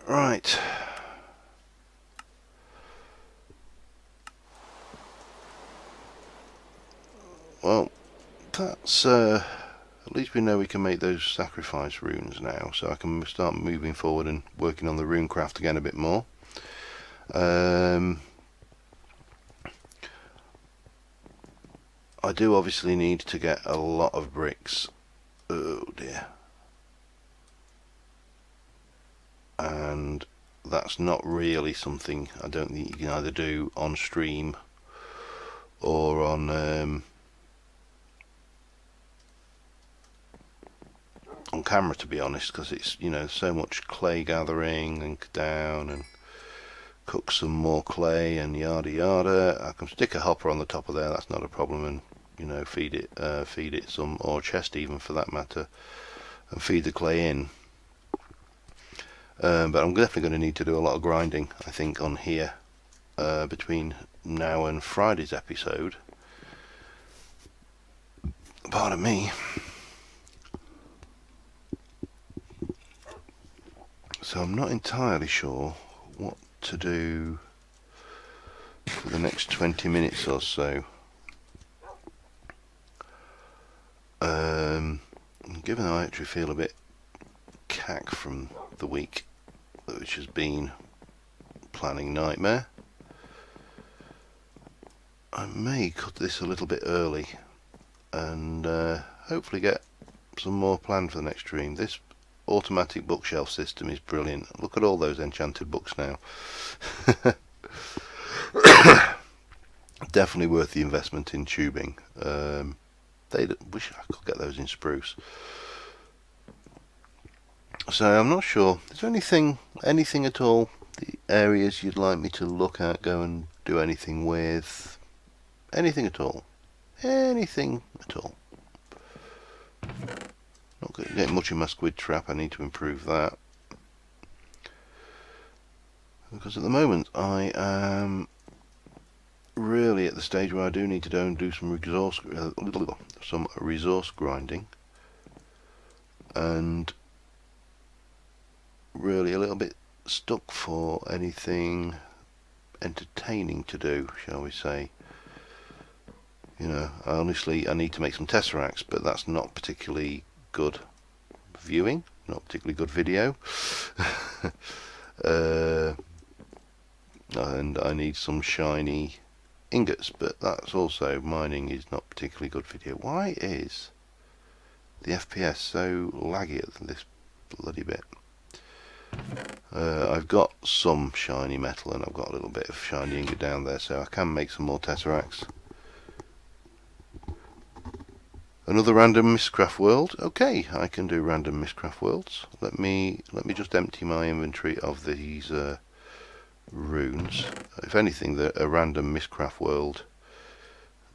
Right. Well, that's at least we know we can make those sacrifice runes now, so I can start moving forward and working on the rune craft again a bit more. I do obviously need to get a lot of bricks. Oh dear. And that's not really something I don't think you can either do on stream or on camera, to be honest, because it's, you know, so much clay gathering and down and cook some more clay and yada yada. I can stick a hopper on the top of there, that's not a problem, and, you know, feed it some, or chest even for that matter, and feed the clay in. But I'm definitely going to need to do a lot of grinding, I think, on here between now and Friday's episode. Pardon me. So I'm not entirely sure what to do for the next 20 minutes or so. Given I actually feel a bit cack from the week, which has been planning nightmare, I may cut this a little bit early and hopefully get some more planned for the next stream. This automatic bookshelf system is brilliant. Look at all those enchanted books now. Definitely worth the investment in tubing. They wish I could get those in spruce. So I'm not sure. Is there anything at all? The areas you'd like me to look at, go and do anything with? Anything at all? Anything at all? Not getting much in my squid trap. I need to improve that. Because at the moment I am really at the stage where I do need to go and do some resource grinding, and really a little bit stuck for anything entertaining to do, shall we say. You know, I need to make some tesseracts, but that's not particularly good viewing, not particularly good video. And I need some shiny ingots, but that's also, mining is not particularly good video. Why is the FPS so laggy at this bloody bit? I've got some shiny metal and I've got a little bit of shiny ingot down there, so I can make some more tesseracts. Another random Mistcraft world. Okay, I can do random Mistcraft worlds. Let me just empty my inventory of these runes. If anything, a random Mistcraft world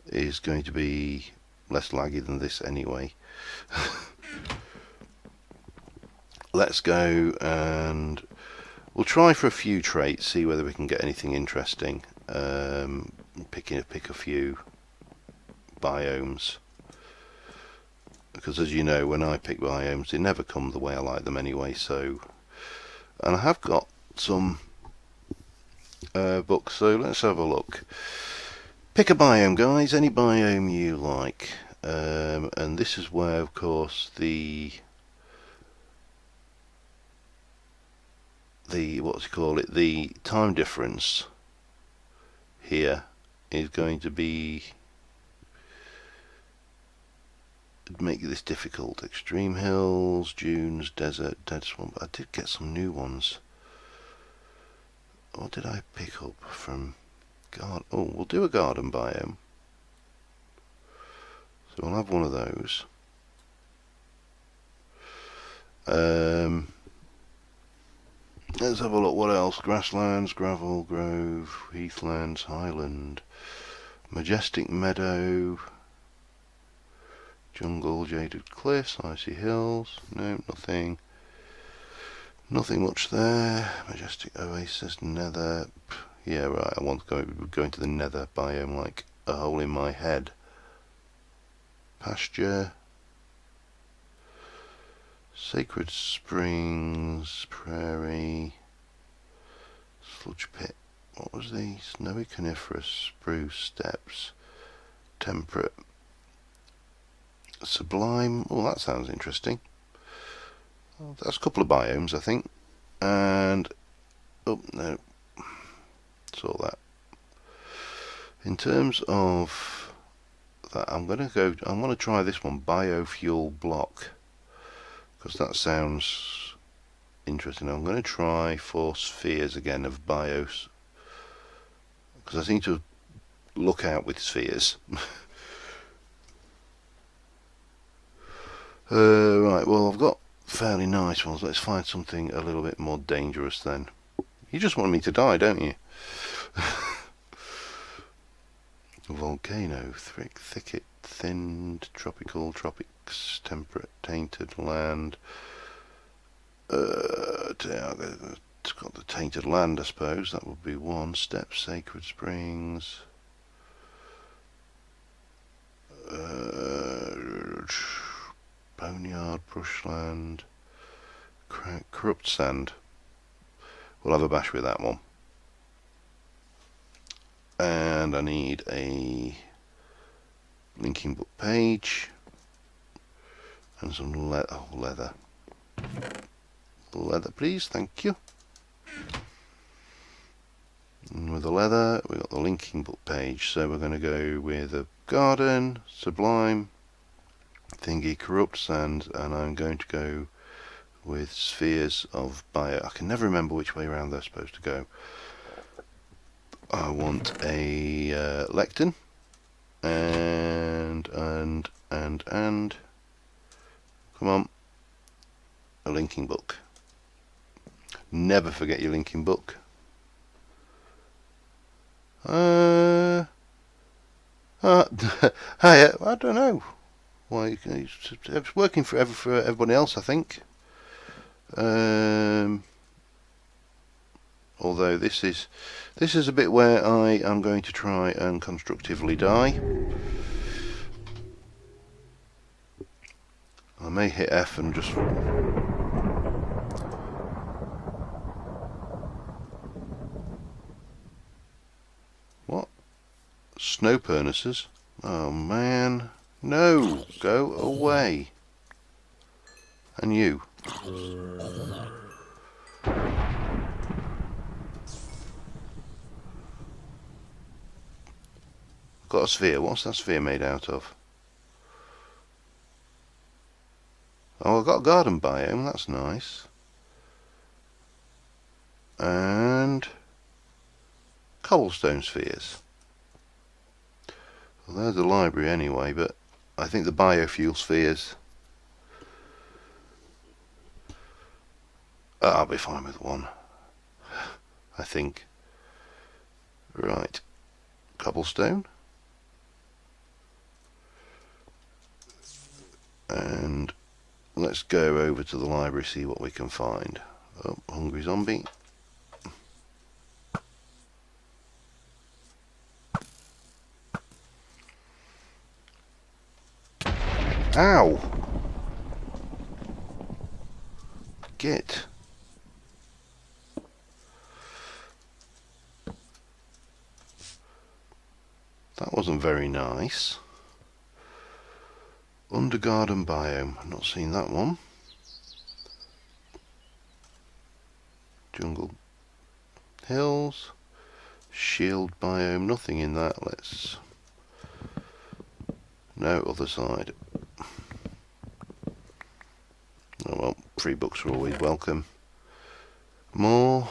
is going to be less laggy than this anyway. Let's go and we'll try for a few traits, see whether we can get anything interesting. Pick a few biomes, because as you know, when I pick biomes, they never come the way I like them anyway. So, and I have got some books, so let's have a look. Pick a biome, guys, any biome you like. And this is where, of course, the the time difference here is going to be make this difficult. Extreme hills, dunes, desert, dead swamp. I did get some new ones. What did I pick up from garden? Oh, we'll do a garden biome. So we'll have one of those. Let's have a look. What else? Grasslands, gravel, grove, heathlands, highland, majestic meadow, jungle, jaded cliffs, icy hills. No, nothing. Nothing much there. Majestic oasis, nether. Yeah, right. I want to go into the nether biome like a hole in my head. Pasture. Sacred springs, prairie, sludge pit. What was the snowy coniferous, spruce steppes, temperate, sublime. Oh, that sounds interesting. Oh, that's a couple of biomes, I think. And oh no, saw that. In terms of that, I'm going to try this one, biofuel block, because that sounds interesting. I'm going to try 4 spheres again of bios, because I seem to look out with spheres. Right, well, I've got fairly nice ones. Let's find something a little bit more dangerous then. You just want me to die, don't you? Volcano, thicket, thinned, tropical, tropics, temperate, tainted land. It's got the tainted land, I suppose. That would be one. Steps, sacred springs. Boneyard, brushland, corrupt sand. We'll have a bash with that one. And I need a linking book page and some leather. Leather, please, thank you. And with the leather, we've got the linking book page, so we're going to go with a garden, sublime, thingy, corrupt sand, and I'm going to go with spheres of bio. I can never remember which way around they're supposed to go. I want a lectern and come on, a linking book. Never forget your linking book. Hi, I don't know. Why, it's working for everybody else, I think. Although this is a bit where I am going to try and constructively die. I may hit F and just... What? Snow furnaces? Oh man. No! Go away. And you. Got a sphere. What's that sphere made out of? Oh, I've got a garden biome. That's nice. And cobblestone spheres. Well, there's the library anyway, but I think the biofuel spheres... I'll be fine with one. I think. Right. Cobblestone. And let's go over to the library, see what we can find. Oh, hungry zombie. Ow! Get. That wasn't very nice. Undergarden biome, I've not seen that one. Jungle hills, shield biome, nothing in that. Let's... no, other side. Oh well, free books are always welcome. More.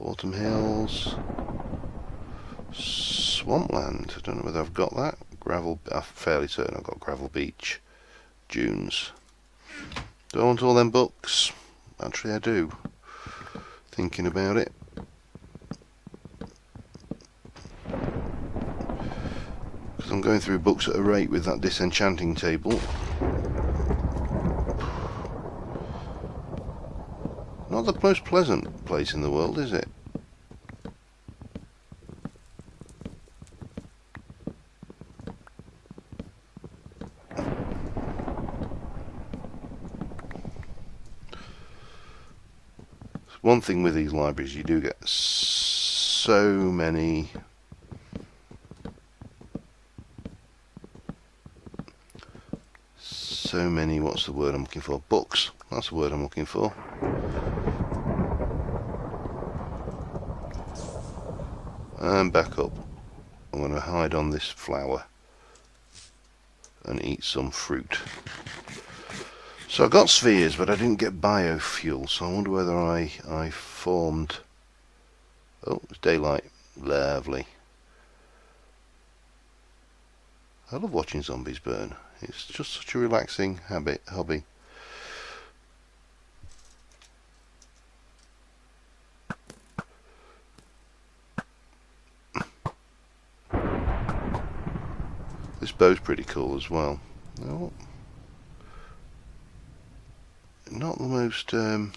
Autumn hills. Swampland, I don't know whether I've got that. Gravel, I'm fairly certain I've got Gravel Beach. Dunes. Do I want all them books? Actually I do. Thinking about it. Because I'm going through books at a rate with that disenchanting table. Not the most pleasant place in the world, is it? One thing with these libraries, you do get so many what's the word I'm looking for? Books. That's the word I'm looking for. And back up. I'm going to hide on this flower and eat some fruit. So I got spheres, but I didn't get biofuel, so I wonder whether I formed... oh, it's daylight. Lovely. I love watching zombies burn. It's just such a relaxing hobby. This bow's pretty cool as well. Oh, not the most... I'm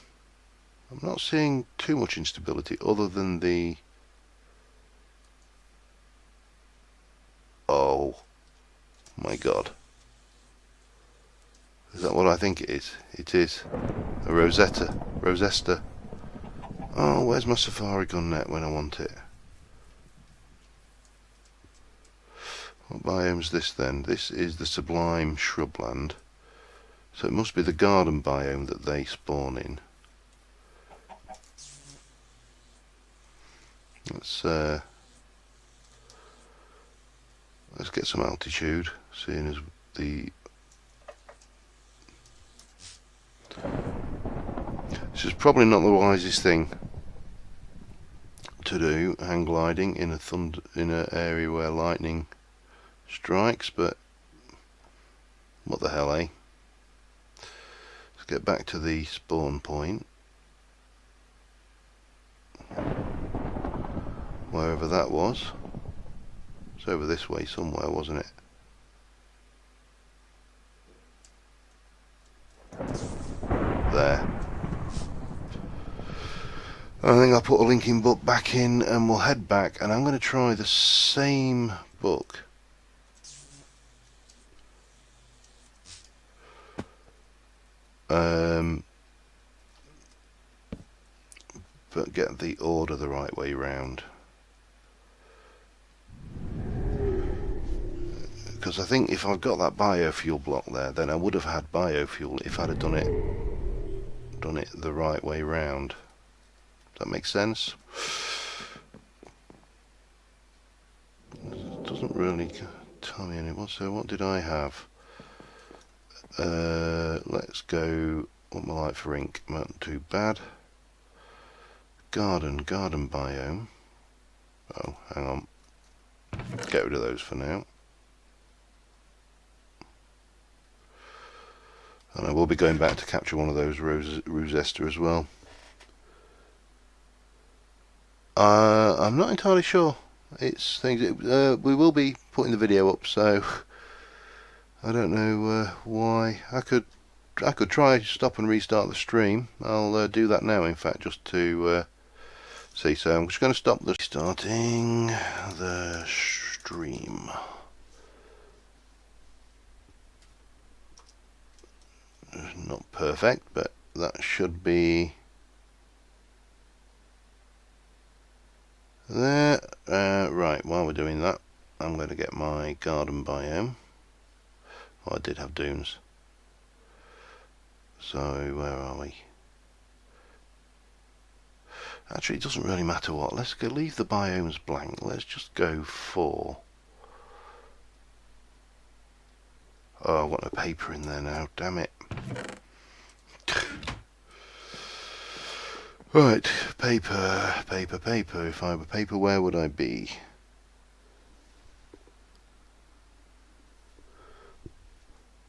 not seeing too much instability other than the... oh my god. Is that what I think it is? It is. A Rosetta. Oh, where's my safari gun net when I want it? What biome's this then? This is the sublime shrubland. So it must be the garden biome that they spawn in. Let's get some altitude, seeing as the... this is probably not the wisest thing to do, hang gliding in an area where lightning strikes, but what the hell, eh? Let's get back to the spawn point, wherever that was. It's over this way somewhere, wasn't it? There. I think I'll put a linking book back in and we'll head back, and I'm going to try the same book. But get the order the right way round. Because I think if I've got that biofuel block there, then I would have had biofuel if I'd have done it the right way round. Does that make sense? It doesn't really tell me anything. So what did I have? Let's go. What am I like for ink? Not too bad. Garden biome. Oh, hang on. Get rid of those for now. And I will be going back to capture one of those Rosetta as well. I'm not entirely sure. It's things. We will be putting the video up, so I don't know why. I could try stop and restart the stream. I'll do that now, in fact, just to see. So I'm just going to stop the starting the stream. Not perfect, but that should be there. Right. Right, while we're doing that, I'm going to get my garden biome. Oh, I did have dunes. So, where are we? Actually, it doesn't really matter what. Let's go leave the biomes blank. Let's just go for... Oh, I've got no paper in there now. Damn it. Right, paper. If I were paper, where would I be?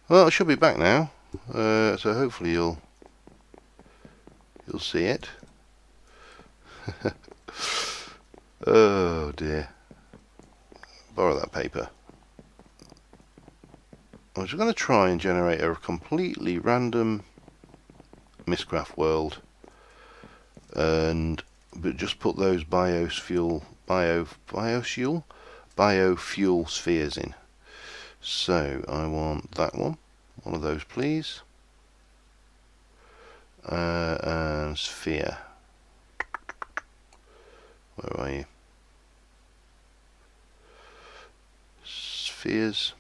Well, I should be back now. So hopefully you'll see it. Oh dear. Borrow that paper. I'm just going to try and generate a completely random Mistcraft world, but just put those biofuel spheres in. So I want that one of those, please, and sphere. Where are you? Spheres.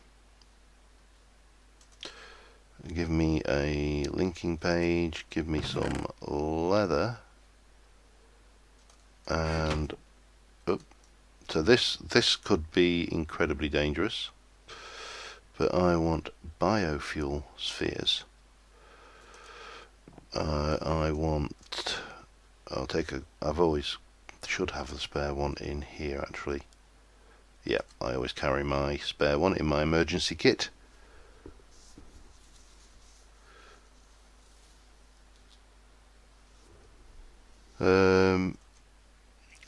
Give me a linking page, give me some leather, and so this could be incredibly dangerous, but I want biofuel spheres. I've always should have the spare one in here actually. Yeah, I always carry my spare one in my emergency kit.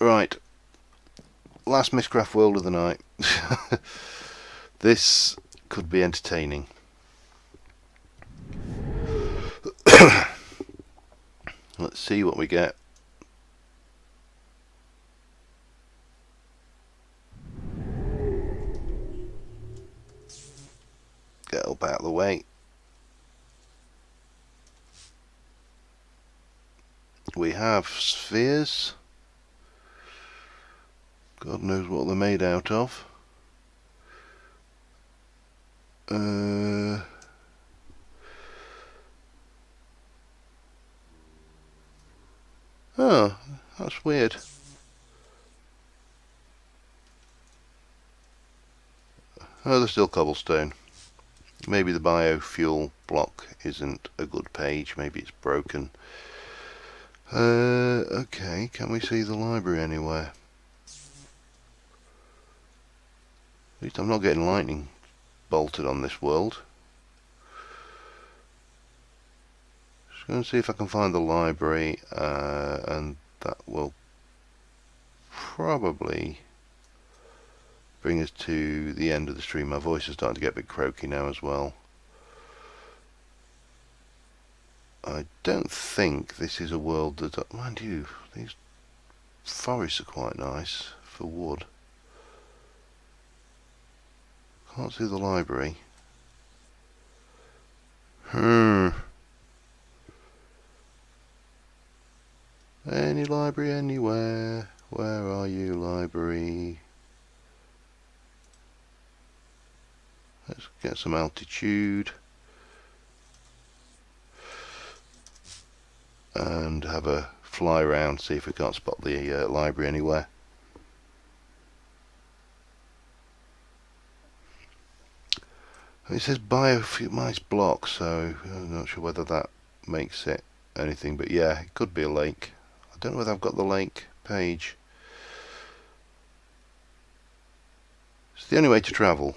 Right, last Mistcraft world of the night. This could be entertaining. Let's see what we get. Get up out of the way. We have spheres. God knows what they're made out of. Oh, that's weird. Oh, they're still cobblestone. Maybe the biofuel block isn't a good page. Maybe it's broken. Okay, can we see the library anywhere? At least I'm not getting lightning bolted on this world. Just going to see if I can find the library, and that will probably bring us to the end of the stream. My voice is starting to get a bit croaky now as well. I don't think this is a world that... Mind you, these forests are quite nice for wood. Can't see the library. Any library anywhere? Where are you, library? Let's get some altitude. And have a fly around, see if we can't spot the library anywhere. It says biofuel block, so I'm not sure whether that makes it anything, but yeah, it could be a lake. I don't know whether I've got the lake page. It's the only way to travel.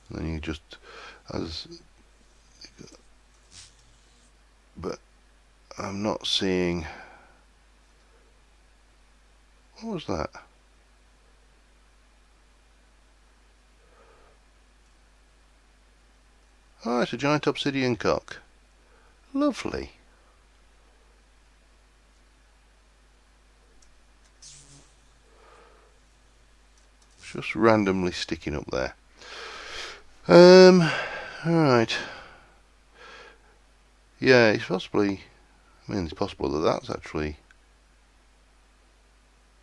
And then you just, but I'm not seeing. What was that? Oh, it's a giant obsidian cock. Lovely. Just randomly sticking up there. Alright. Yeah, it's possibly I mean, it's possible that that's actually,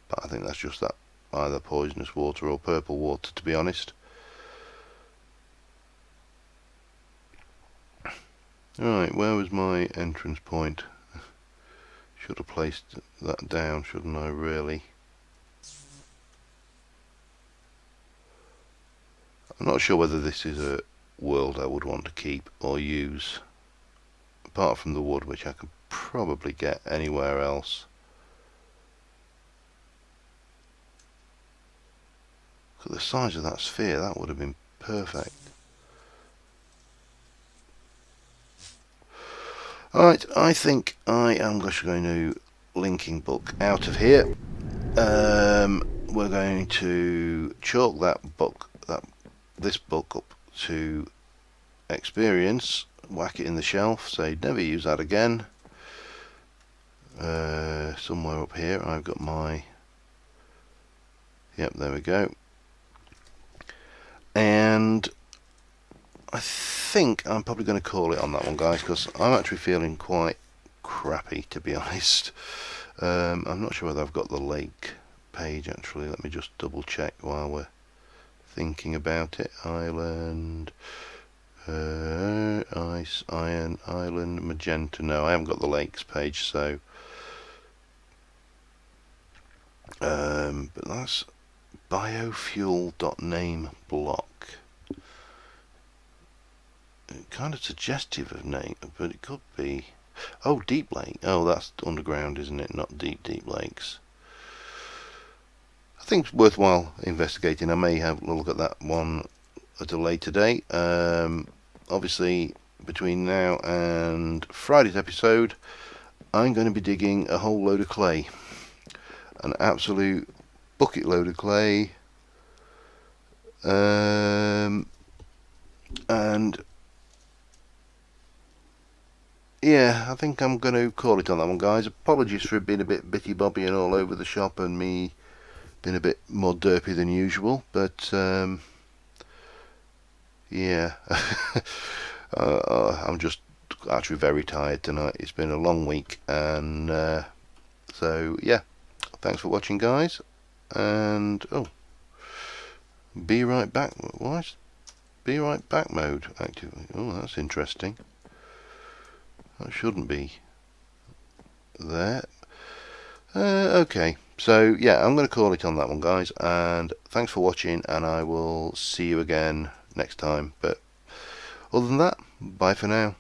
but I think that's just that either poisonous water or purple water, to be honest. Right, where was my entrance point? Should have placed that down, shouldn't I, really? I'm not sure whether this is a world I would want to keep or use, apart from the wood, which I could probably get anywhere else. Look at the size of that sphere, that would have been perfect. Alright, I think I am just going to linking book out of here. We're going to chalk this book up to experience, whack it in the shelf, say never use that again. Somewhere up here I've got my, yep, there we go. And I think I'm probably going to call it on that one, guys, because I'm actually feeling quite crappy, to be honest. I'm not sure whether I've got the lake page actually. Let me just double check while we're thinking about it. Island, ice, iron, island, magenta. No, I haven't got the lakes page, so but that's biofuel.name block. Kind of suggestive of name, but it could be, oh, deep lake. Oh, that's underground, isn't it? Not deep lakes. I think it's worthwhile investigating. I may have a look at that one at a later date. Obviously, between now and Friday's episode, I'm going to be digging a whole load of clay, an absolute bucket load of clay, and yeah, I think I'm going to call it on that one, guys. Apologies for it being a bit bitty bobby and all over the shop and me being a bit more derpy than usual, but yeah. I'm just actually very tired tonight. It's been a long week, and so yeah, thanks for watching, guys, and oh, be right back. Why is be right back mode active? Oh, that's interesting. That shouldn't be there. Okay, so yeah, I'm going to call it on that one, guys, and thanks for watching, and I will see you again next time. But other than that, bye for now.